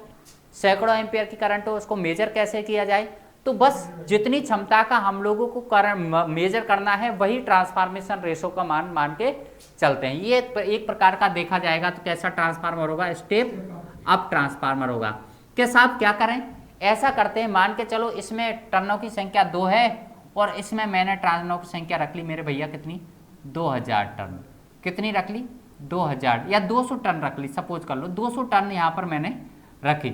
सैकड़ों एम्पियर की करंट हो। उसको मेजर कैसे किया जाए, तो बस जितनी क्षमता का हम लोगों को करंट मेजर करना है वही ट्रांसफॉर्मेशन रेशो का मान के चलते हैं। ये एक प्रकार का देखा जाएगा तो कैसा ट्रांसफार्मर होगा, स्टेप अप ट्रांसफार्मर होगा। क्या साहब क्या करें, ऐसा करते हैं, मान के चलो इसमें टर्नों की संख्या 2 है और इसमें मैंने टर्नों की संख्या रख ली मेरे भैया कितनी, 2000 टर्न। कितनी रख ली, 2000 या 200 टर्न रख ली, सपोज कर लो 200 टर्न यहाँ पर मैंने रखी।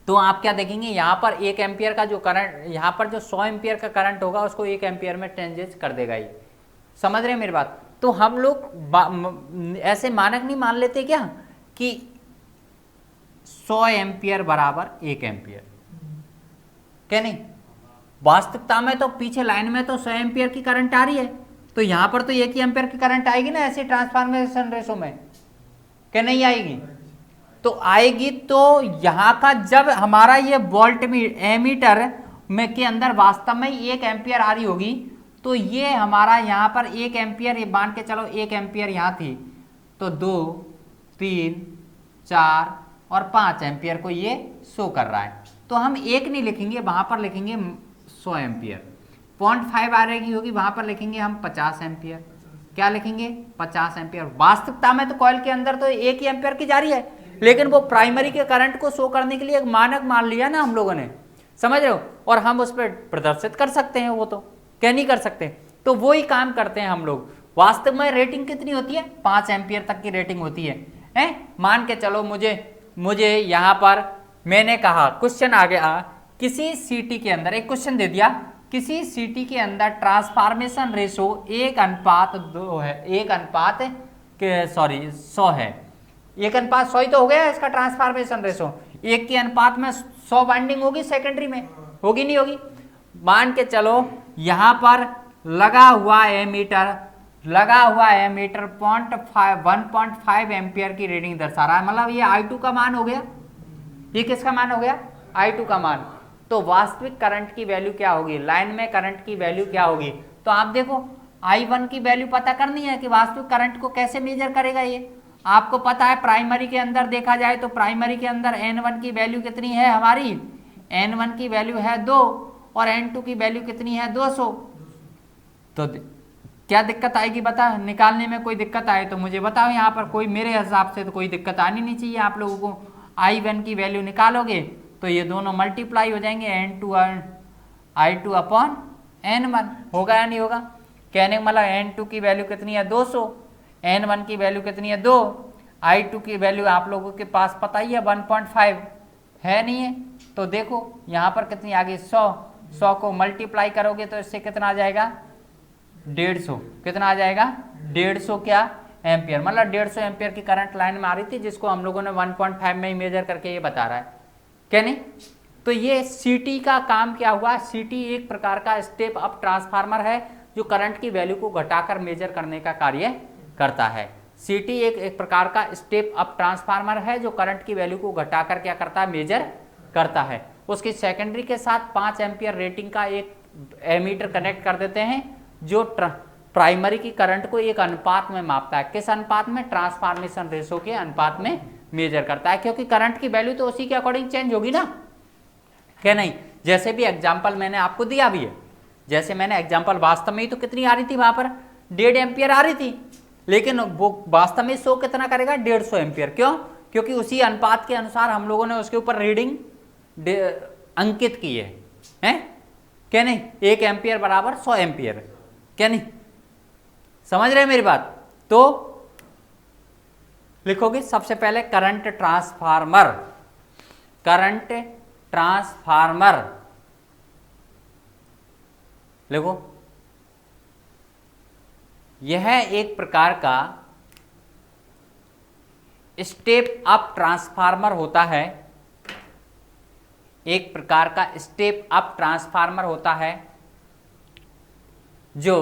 तो आप क्या देखेंगे, यहाँ पर 1 एम्पियर का जो करंट, यहाँ पर जो 100 एम्पियर का करंट होगा उसको 1 एम्पियर में चेंजेस कर देगा ये। समझ रहे हैं मेरी बात। तो हम लोग ऐसे मानक नहीं मान लेते क्या कि 100 एम्पियर बराबर 1 एम्पियर, क्या नहीं। वास्तविकता में तो पीछे लाइन में तो 100 एम्पियर की करंट आ रही है, तो यहाँ पर तो 1 एम्पियर की करंट आएगी ना ऐसे ट्रांसफॉर्मेशन रेशो में, क्या नहीं आएगी, तो आएगी। तो यहाँ का जब हमारा ये वोल्ट एमीटर में के अंदर वास्तव में 1 एम्पियर आ रही होगी, तो ये हमारा यहाँ पर 1 एम्पियर, ये मान के चलो 1 एम्पियर यहाँ थी, तो 2, 3, 4 और 5 एम्पियर को ये शो कर रहा है। तो हम 1 नहीं लिखेंगे, वहाँ पर लिखेंगे 100 एम्पियर। 0.5 आ रही होगी, वहाँ पर लिखेंगे हम 50 एम्पियर। क्या लिखेंगे, 50 एम्पियर। वास्तविकता में तो कॉइल के अंदर तो 1 ही एम्पियर की जा रही है, लेकिन वो प्राइमरी के करंट को शो करने के लिए एक मानक मान लिया ना हम लोगों ने, समझ रहे हो, और हम उस पर प्रदर्शित कर सकते हैं, वो तो क्या नहीं कर सकते। तो वो ही काम करते हैं हम लोग। वास्तव में रेटिंग कितनी होती है, 5 एम्पियर तक की रेटिंग होती है। मान के चलो मुझे यहाँ पर मैंने कहा, क्वेश्चन आ गया, किसी सीटी के अंदर एक क्वेश्चन दे दिया, किसी सीटी के अंदर ट्रांसफॉर्मेशन रेशो 1:2 है, 1:100 है। 1:100 ही तो हो गया इसका ट्रांसफॉर्मेशन रेशो। 1 के अनुपात में 100 बाइंडिंग होगी सेकेंडरी में, होगी नहीं होगी। मान के चलो यहाँ पर लगा हुआ एमीटर 1.5 एम्पियर की रीडिंग दर्शा रहा है, मतलब ये I2 का मान हो गया। ये किसका मान हो गया, I2 का मान। तो वास्तविक करंट की वैल्यू क्या होगी, लाइन में करंट की वैल्यू क्या होगी। तो आप देखो I1 की वैल्यू पता करनी है कि वास्तविक करंट को कैसे मेजर करेगा। ये आपको पता है प्राइमरी के अंदर देखा जाए तो प्राइमरी के अंदर N1 की वैल्यू कितनी है हमारी, N1 की वैल्यू है 2 और N2 की वैल्यू कितनी है 200। तो क्या दिक्कत आएगी बता, निकालने में कोई दिक्कत आए तो मुझे बताओ। यहाँ पर कोई मेरे हिसाब से तो कोई दिक्कत आनी नहीं चाहिए आप लोगों को। I1 की वैल्यू निकालोगे तो ये दोनों मल्टीप्लाई हो जाएंगे, I2 अपॉन N1, होगा या नहीं होगा। कहने का मतलब N2 की वैल्यू कितनी है 200, N1 की वैल्यू कितनी है 2, I2 की वैल्यू आप लोगों के पास पता ही है 1.5, है नहीं है। तो देखो यहाँ पर कितनी आ गई 100, 100 को मल्टीप्लाई करोगे तो इससे कितना आ जाएगा 150, कितना आ जाएगा 150 क्या एम्पियर, मतलब 150 एम्पियर की करंट लाइन में आ रही थी, जिसको हम लोगों ने 1.5 में ही मेजर करके ये बता रहा है क्या नहीं। तो ये सीटी का काम क्या हुआ, सीटी एक प्रकार का स्टेप अप ट्रांसफार्मर है जो करंट की वैल्यू को घटाकर मेजर करने का कार्य करता है। सीटी एक प्रकार का स्टेप अप ट्रांसफार्मर है जो करंट की वैल्यू को घटाकर क्या करता है, मेजर करता है। उसकी सेकेंडरी के साथ 5 एम्पियर रेटिंग का एक एमीटर कनेक्ट कर देते हैं जो प्राइमरी की करंट को एक अनुपात में मापता है। किस अनुपात में, ट्रांसफॉर्मेशन रेशो के अनुपात में मेजर करता है, क्योंकि करंट की वैल्यू तो उसी के अकॉर्डिंग चेंज होगी ना, क्या नहीं। जैसे भी एग्जाम्पल मैंने आपको दिया भी है, जैसे मैंने एग्जाम्पल वास्तव में ही तो कितनी आ रही थी, वहां पर 1.5 एम्पियर आ रही थी, लेकिन वो वास्तव में शो कितना करेगा 150 एम्पियर। क्यों, क्योंकि उसी अनुपात के अनुसार हम लोगों ने उसके ऊपर रीडिंग अंकित की है क्या नहीं। 1 एम्पियर बराबर 100 एम्पियर, क्या नहीं, समझ रहे मेरी बात। तो लिखोगे सबसे पहले करंट ट्रांसफार्मर, करंट ट्रांसफार्मर लिखो। यह एक प्रकार का स्टेप अप ट्रांसफार्मर होता है, एक प्रकार का स्टेप अप ट्रांसफार्मर होता है जो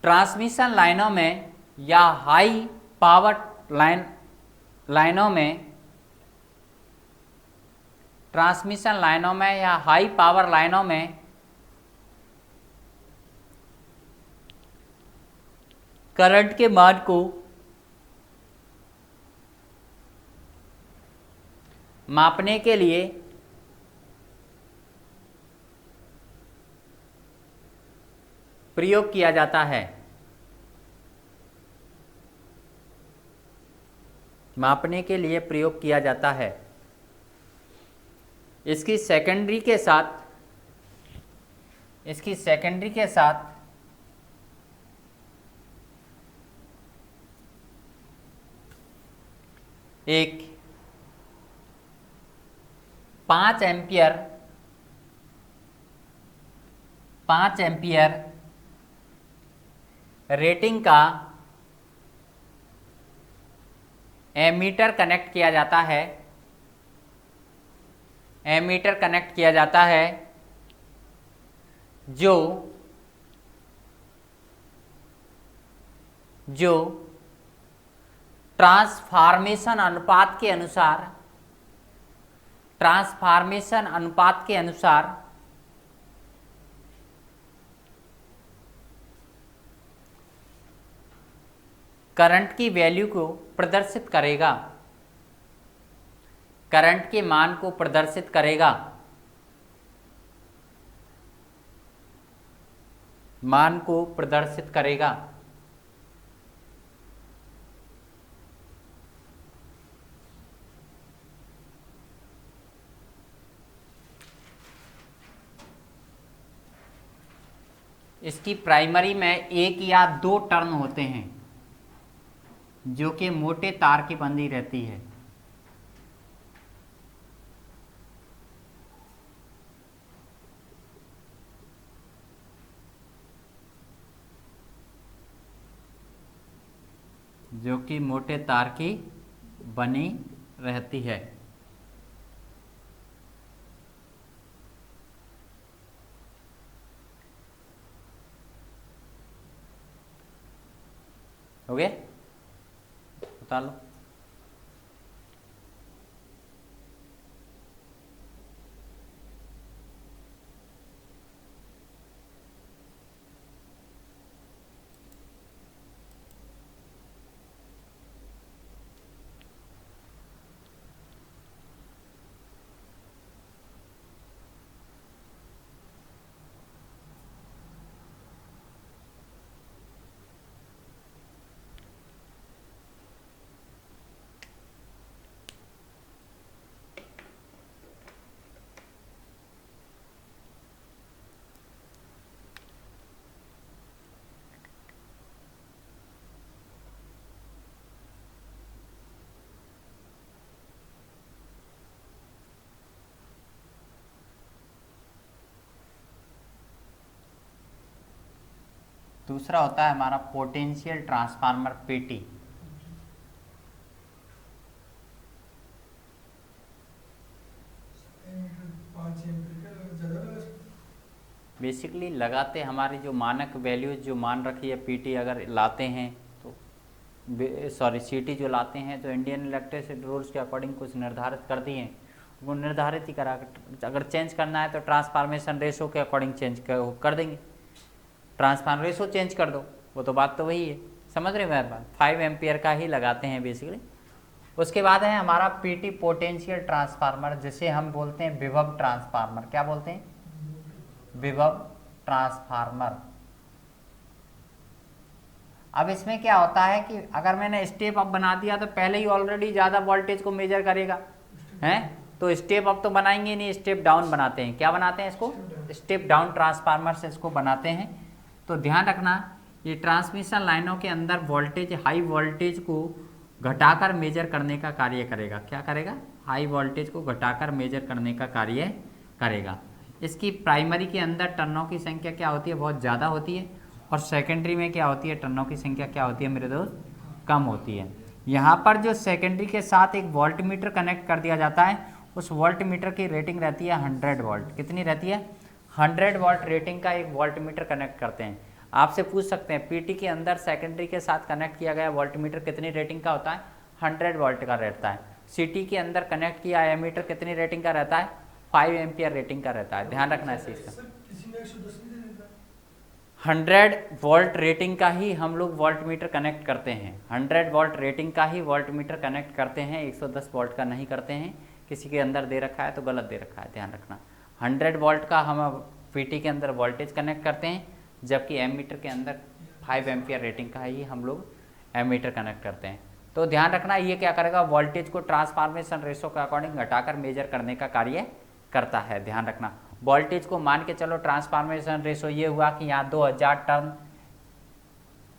ट्रांसमिशन लाइनों में या हाई पावर लाइनों में, ट्रांसमिशन लाइनों में या हाई पावर लाइनों में करंट के मान को मापने के लिए प्रयोग किया जाता है, मापने के लिए प्रयोग किया जाता है। इसकी सेकेंडरी के साथ एक 5 एम्पियर रेटिंग का एमीटर कनेक्ट किया जाता है, एमीटर कनेक्ट किया जाता है जो ट्रांसफॉर्मेशन अनुपात के अनुसार करंट की वैल्यू को प्रदर्शित करेगा, करंट के मान को प्रदर्शित करेगा, मान को प्रदर्शित करेगा। इसकी प्राइमरी में एक या दो टर्न होते हैं जो कि मोटे तार की बंधी रहती है। जो कि मोटे तार की बनी रहती है। हो गया, बता लो। दूसरा होता है हमारा पोटेंशियल ट्रांसफार्मर पीटी। बेसिकली लगाते हमारी जो मानक वैल्यूज जो मान रखी है पीटी अगर लाते हैं तो सॉरी सीटी जो लाते हैं तो इंडियन इलेक्ट्रिसिटी रूल्स के अकॉर्डिंग कुछ निर्धारित कर दिए हैं, वो निर्धारित ही करा। अगर चेंज करना है तो ट्रांसफॉर्मेशन रेशो के अकॉर्डिंग चेंज कर देंगे, ट्रांसफार्मर रेशो चेंज कर दो, वो तो बात तो वही है। समझ रहे मेरे बात? 5 एम्पियर का ही लगाते हैं बेसिकली। उसके बाद है हमारा पीटी पोटेंशियल ट्रांसफार्मर, जिसे हम बोलते हैं विभव ट्रांसफार्मर। क्या बोलते हैं? विभव ट्रांसफार्मर। अब इसमें क्या होता है कि अगर मैंने स्टेप अप बना दिया तो पहले ही ऑलरेडी ज़्यादा वोल्टेज को मेजर करेगा, हैं? तो स्टेप अप तो बनाएंगे नहीं, स्टेप डाउन बनाते हैं। क्या बनाते हैं इसको? स्टेप डाउन ट्रांसफार्मर से इसको बनाते हैं। तो ध्यान रखना, ये ट्रांसमिशन लाइनों के अंदर वोल्टेज, हाई वोल्टेज को घटाकर मेजर करने का कार्य करेगा। क्या करेगा? हाई वोल्टेज को घटाकर मेजर करने का कार्य करेगा। इसकी प्राइमरी के अंदर टर्नों की संख्या क्या होती है? बहुत ज़्यादा होती है। और सेकेंडरी में क्या होती है? टर्नों की संख्या क्या होती है मेरे दोस्त? कम होती है। यहाँ पर जो सेकेंडरी के साथ एक वोल्ट मीटर कनेक्ट कर दिया जाता है, उस वोल्ट मीटर की रेटिंग रहती है 100 वोल्ट। कितनी रहती है? 100 वोल्ट रेटिंग का एक वोल्ट मीटर कनेक्ट करते हैं। आपसे पूछ सकते हैं पीटी के अंदर सेकेंडरी के साथ कनेक्ट किया गया वोल्ट मीटर कितनी रेटिंग का होता है? 100 वोल्ट का रहता है। सीटी के अंदर कनेक्ट किया एमीटर कितनी रेटिंग का रहता है? 5 एम्पियर रेटिंग का रहता है। ध्यान रखना इस चीज़ का। 100 वोल्ट रेटिंग का ही हम लोग वोल्ट मीटर कनेक्ट करते हैं। 100 वोल्ट रेटिंग का ही वोल्ट मीटर कनेक्ट करते हैं, 110 वोल्ट का नहीं करते हैं। किसी के अंदर दे रखा है तो गलत दे रखा है, ध्यान रखना। 100 वोल्ट का हम पीटी के अंदर वोल्टेज कनेक्ट करते हैं, जबकि एमीटर के अंदर 5 एम्पियर रेटिंग का ही हम लोग एमीटर कनेक्ट करते हैं। तो ध्यान रखना, ये क्या करेगा? वोल्टेज को ट्रांसफॉर्मेशन रेशो के अकॉर्डिंग घटाकर मेजर करने का कार्य करता है। ध्यान रखना, वोल्टेज को मान के चलो ट्रांसफॉर्मेशन रेशो ये हुआ कि यहाँ 2000 टर्न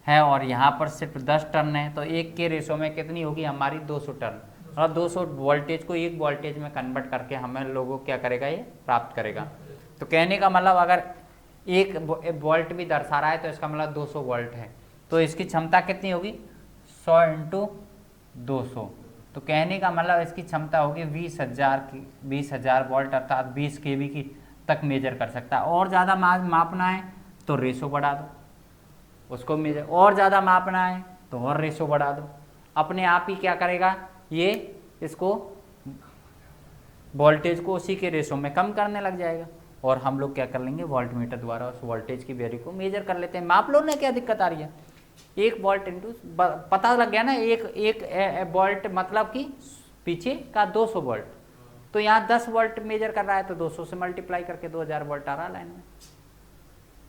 है और यहाँ पर सिर्फ 10 टर्न है, तो एक के रेशो में कितनी होगी हमारी? 200 टर्न। और 200 वोल्टेज को एक वोल्टेज में कन्वर्ट करके हमें लोगों क्या करेगा? ये प्राप्त करेगा। तो कहने का मतलब अगर एक वोल्ट भी दर्शा रहा है तो इसका मतलब 200 वोल्ट है, तो इसकी क्षमता कितनी होगी? 100 इंटू 200। तो कहने का मतलब इसकी क्षमता होगी 20,000 वोल्ट, अर्थात 20 kV की तक मेजर कर सकता है। और ज़्यादा मापना है तो रेशो बढ़ा दो, उसको मेजर और ज़्यादा मापना है तो और रेशो बढ़ा दो। अपने आप ही क्या करेगा? ये इसको वोल्टेज को उसी के रेशो में कम करने लग जाएगा और हम लोग क्या कर लेंगे? वोल्ट मीटर द्वारा उस वोल्टेज की वैल्यू को मेजर कर लेते हैं। माप लो ना, क्या दिक्कत आ रही है? 1 वोल्ट इंटू, पता लग गया ना, एक वोल्ट मतलब कि पीछे का 200 वोल्ट। तो यहाँ 10 वोल्ट मेजर कर रहा है तो 200 से मल्टीप्लाई करके 2000 वोल्ट आ रहा है लाइन में।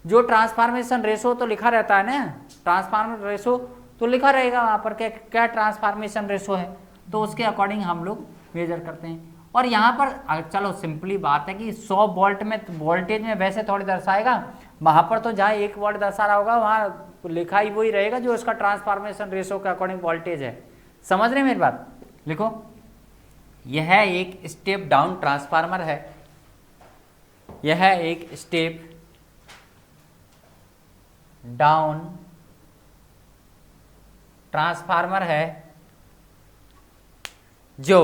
जो ट्रांसफॉर्मेशन रेशो तो लिखा रहता है ना, ट्रांसफॉर्मर रेशो तो लिखा रहेगा वहाँ पर क्या ट्रांसफॉर्मेशन रेशो है, तो उसके अकॉर्डिंग हम लोग मेजर करते हैं। और यहाँ पर चलो सिंपली बात है कि 100 वोल्ट में वोल्टेज में वैसे थोड़ी दर्शाएगा, वहाँ पर तो जहाँ 1 वोल्ट दर्शा रहा होगा वहाँ लिखा ही वही रहेगा जो उसका ट्रांसफॉर्मेशन रेशो के अकॉर्डिंग वोल्टेज है। समझ रहे हैं मेरी बात? लिखो, यह एक स्टेप डाउन ट्रांसफार्मर है, यह एक स्टेप डाउन ट्रांसफार्मर है जो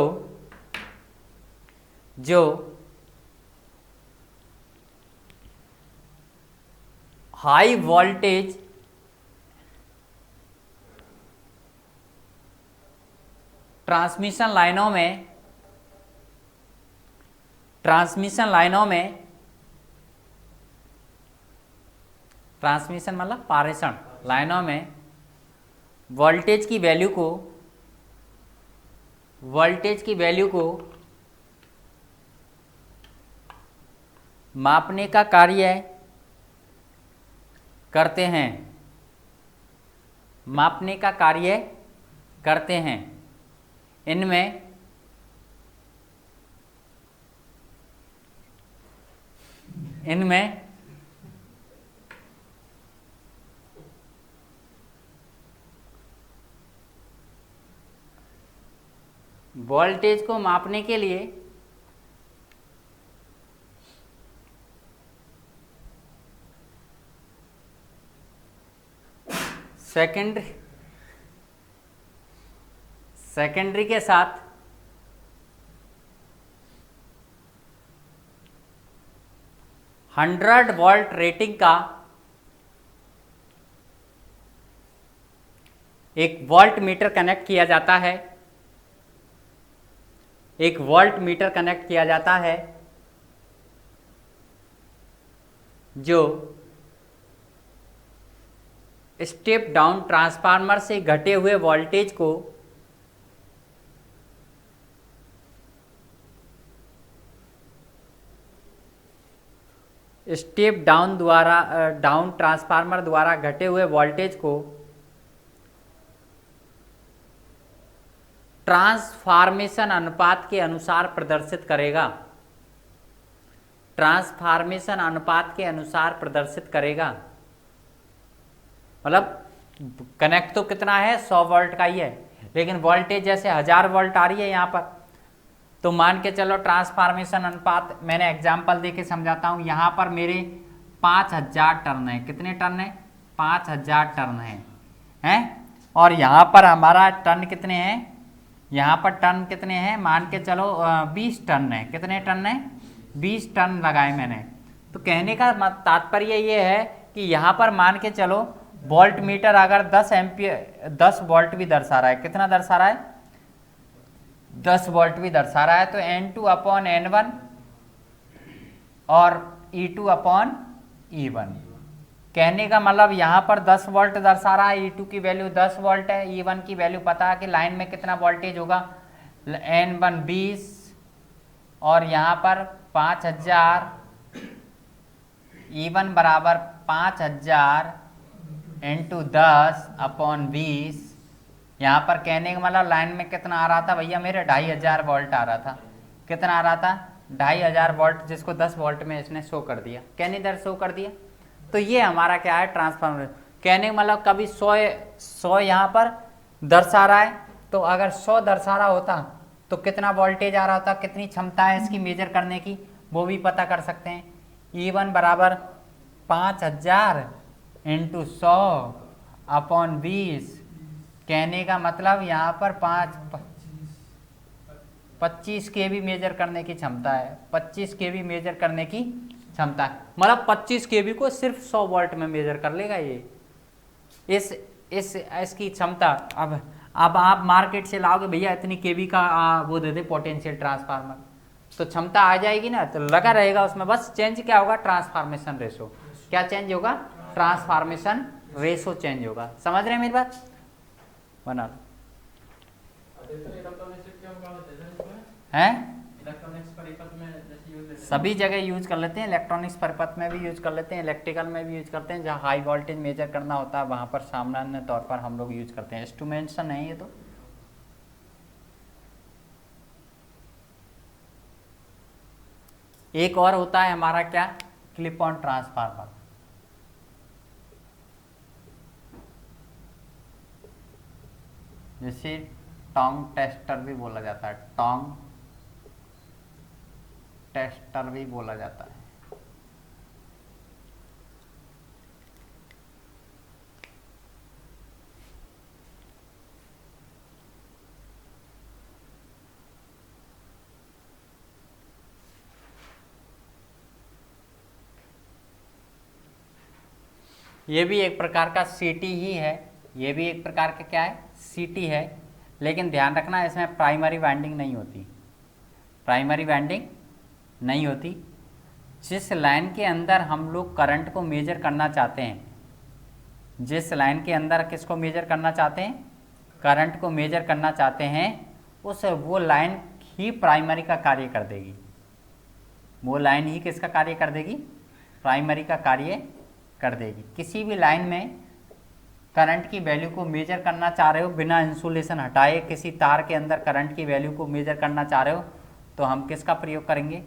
हाई वोल्टेज ट्रांसमिशन मतलब पारेषण लाइनों में वोल्टेज की वैल्यू को मापने का कार्य करते हैं। इनमें वोल्टेज को मापने के लिए सेकेंडरी के साथ हंड्रेड वोल्ट रेटिंग का एक वोल्ट मीटर कनेक्ट किया जाता है, एक वोल्ट मीटर कनेक्ट किया जाता है जो स्टेप डाउन ट्रांसफार्मर से घटे हुए वोल्टेज को स्टेप डाउन ट्रांसफार्मर द्वारा घटे हुए वोल्टेज को ट्रांसफॉर्मेशन अनुपात के अनुसार प्रदर्शित करेगा, ट्रांसफॉर्मेशन अनुपात के अनुसार प्रदर्शित करेगा। मतलब कनेक्ट तो कितना है 100 वोल्ट का ही है, लेकिन वोल्टेज जैसे 1000 वोल्ट आ रही है यहाँ पर, तो मान के चलो ट्रांसफॉर्मेशन अनुपात, मैंने एग्जांपल दे के समझाता हूँ। यहाँ पर मेरे 5000 टर्न है, कितने टर्न है 5000 टर्न हैं, और यहाँ पर हमारा टर्न कितने हैं, यहाँ पर टर्न कितने हैं, मान के चलो 20 टर्न है। कितने टर्न है 20 टर्न लगाए मैंने। तो कहने का तात्पर्य ये है कि यहाँ पर मान के चलो वोल्ट मीटर अगर 10 एम्पियर 10 वोल्ट भी दर्शा रहा है, कितना दर्शा रहा है 10 वोल्ट भी दर्शा रहा है, तो N2/N1 और E2/E1। कहने का मतलब यहाँ पर 10 वोल्ट दर्शा रहा है, E2 की वैल्यू 10 वोल्ट है, E1 की वैल्यू पता है कि लाइन में कितना वोल्टेज होगा, N1 20 और यहाँ पर 5000, E1 बराबर 5000 × 10/20। यहाँ पर कहने का मतलब लाइन में कितना आ रहा था भैया मेरे 2500 वोल्ट आ रहा था। कितना आ रहा था 2500 वोल्ट, जिसको 10 वोल्ट में इसने शो कर दिया, कहने दर शो कर दिया। तो ये हमारा क्या है ट्रांसफार्मर। कहने का मतलब कभी 100 यहाँ पर दर्शा रहा है, तो अगर 100 दर्शा रहा होता तो कितना वोल्टेज आ रहा होता, कितनी क्षमता है इसकी मेजर करने की, वो भी पता कर सकते हैं। E1 बराबर 5000 × 100/20। कहने का मतलब यहाँ पर 25 kV मेजर करने की क्षमता है, 25 kV मेजर करने की क्षमता है। मतलब 25 kV को सिर्फ 100 वोल्ट में मेजर कर लेगा ये, इसकी क्षमता। अब आप मार्केट से लाओगे भैया इतनी केवी का वो दे दे पोटेंशियल ट्रांसफार्मर, तो क्षमता आ जाएगी ना, तो लगा रहेगा उसमें। बस चेंज क्या होगा ट्रांसफॉर्मेशन रेशो, क्या चेंज होगा ट्रांसफॉर्मेशन रेशो चेंज होगा। समझ रहे हैं मेरी बात, बना लो हैं। सभी जगह यूज कर लेते हैं, इलेक्ट्रॉनिक्स परिपथ में भी यूज कर लेते हैं, इलेक्ट्रिकल में भी यूज करते हैं। जहाँ हाई वोल्टेज मेजर करना होता है वहाँ पर सामान्य तौर पर हम लोग यूज करते हैं। इंस्ट्रूमेंट्स है ये तो। एक और होता है हमारा क्या, क्लिप ऑन ट्रांसफार्मर। जिसे टोंग टेस्टर भी बोला जाता है, टोंग टेस्टर भी बोला जाता है। ये भी एक प्रकार का सीटी ही है, ये भी एक प्रकार का क्या है सीटी है, लेकिन ध्यान रखना इसमें प्राइमरी वाइंडिंग नहीं होती, प्राइमरी वाइंडिंग नहीं होती। जिस लाइन के अंदर हम लोग करंट को मेजर करना चाहते हैं, जिस लाइन के अंदर किसको मेजर करना चाहते हैं, करंट को मेजर करना चाहते हैं, वो लाइन ही प्राइमरी का कार्य कर देगी। वो लाइन ही किसका कार्य कर देगी, प्राइमरी का कार्य कर देगी। किसी भी लाइन में करंट की वैल्यू को मेजर करना चाह रहे हो बिना इंसुलेशन हटाए, किसी तार के अंदर करंट की वैल्यू को मेजर करना चाह रहे हो, तो हम किसका प्रयोग करेंगे,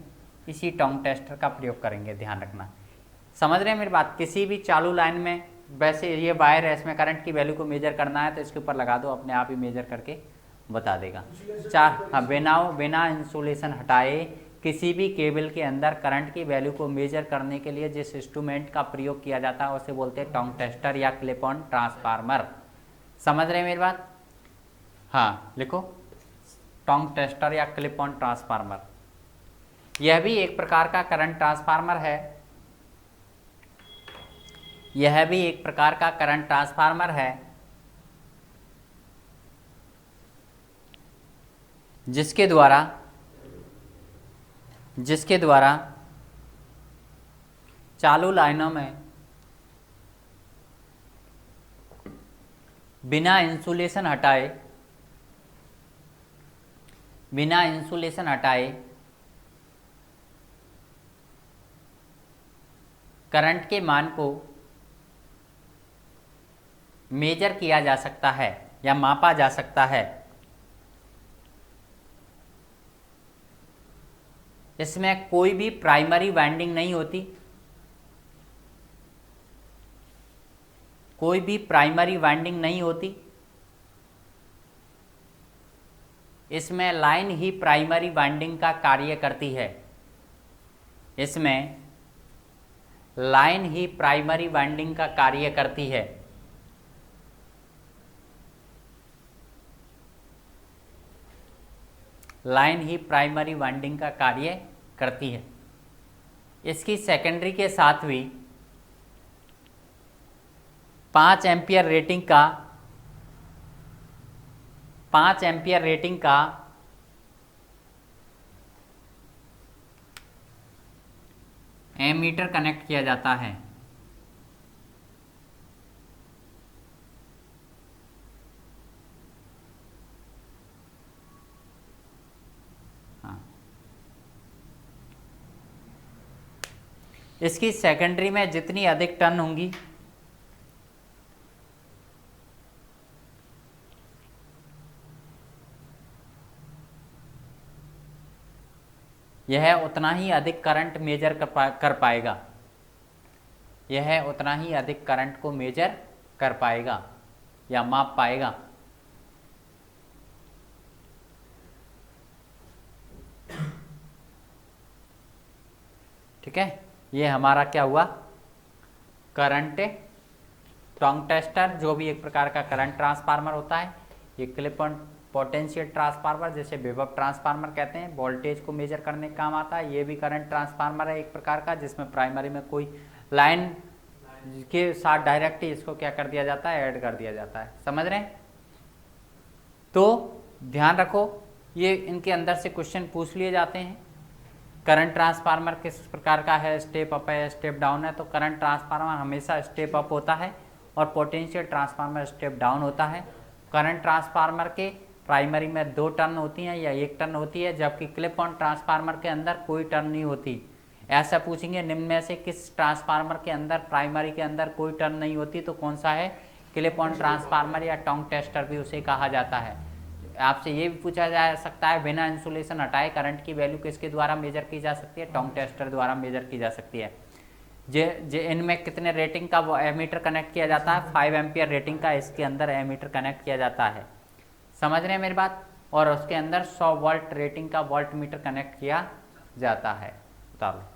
इसी टोंग टेस्टर का प्रयोग करेंगे। ध्यान रखना, समझ रहे हैं मेरी बात। किसी भी चालू लाइन में, वैसे ये वायर है, इसमें करंट की वैल्यू को मेजर करना है तो इसके ऊपर लगा दो, अपने आप ही मेजर करके बता देगा। बिना इंसुलेशन हटाए किसी भी केबल के अंदर करंट की वैल्यू को मेजर करने के लिए जिस इंस्ट्रूमेंट का प्रयोग किया जाता है उसे बोलते हैं टोंग टेस्टर या क्लिप ऑन ट्रांसफार्मर। समझ रहे हैं मेरी बात? हाँ लिखो, टोंग टेस्टर या क्लिप ऑन ट्रांसफार्मर। यह भी एक प्रकार का करंट ट्रांसफार्मर है, यह भी एक प्रकार का करंट ट्रांसफार्मर है जिसके द्वारा चालू लाइनों में बिना इंसुलेशन हटाए करंट के मान को मेजर किया जा सकता है या मापा जा सकता है। इसमें कोई भी प्राइमरी वाइंडिंग नहीं होती, कोई भी प्राइमरी वाइंडिंग नहीं होती। इसमें लाइन ही प्राइमरी वाइंडिंग का कार्य करती है, इसमें लाइन ही प्राइमरी वाइंडिंग का कार्य करती है। लाइन ही प्राइमरी वाइंडिंग का कार्य करती है। इसकी सेकेंडरी के साथ भी 5 एम्पियर रेटिंग का एमीटर कनेक्ट किया जाता है। इसकी सेकेंडरी में जितनी अधिक टर्न होंगी यह उतना ही अधिक करंट मेजर कर पाएगा, यह उतना ही अधिक करंट को मेजर कर पाएगा या माप पाएगा। ठीक है, ये हमारा क्या हुआ, करंट टोंग टेस्टर जो भी एक प्रकार का करंट ट्रांसफार्मर होता है। ये क्लिप ऑन पोटेंशियल ट्रांसफार्मर जिसे विभव ट्रांसफार्मर कहते हैं, वोल्टेज को मेजर करने का काम आता है। ये भी करंट ट्रांसफार्मर है एक प्रकार का, जिसमें प्राइमरी में कोई लाइन के साथ डायरेक्ट इसको क्या कर दिया जाता है, ऐड कर दिया जाता है। समझ रहे हैं? तो ध्यान रखो, ये इनके अंदर से क्वेश्चन पूछ लिए जाते हैं। करंट ट्रांसफार्मर किस प्रकार का है, स्टेप अप है, स्टेप डाउन है। तो करंट ट्रांसफार्मर हमेशा स्टेप अप होता है और पोटेंशियल ट्रांसफार्मर स्टेप डाउन होता है। करंट ट्रांसफार्मर के प्राइमरी में 2 टर्न होती हैं या 1 टर्न होती है, जबकि क्लिप ऑन ट्रांसफार्मर के अंदर कोई टर्न नहीं होती। ऐसा पूछेंगे, निम्न में से किस ट्रांसफार्मर के अंदर प्राइमरी के अंदर कोई टर्न नहीं होती, तो कौन सा है, क्लिप ऑन ट्रांसफार्मर या टोंग टेस्टर भी उसे कहा जाता है। आपसे ये भी पूछा जा सकता है, बिना इंसुलेशन हटाए करंट की वैल्यू किसके द्वारा मेजर की जा सकती है, टोंग टेस्टर द्वारा मेजर की जा सकती है। इनमें कितने रेटिंग का वो एमीटर कनेक्ट किया जाता है, 5 एम्पियर रेटिंग का इसके अंदर एमीटर कनेक्ट किया जाता है। समझ रहे हैं मेरी बात? और उसके अंदर 100 वोल्ट रेटिंग का वोल्ट मीटर कनेक्ट किया जाता है। उतारो।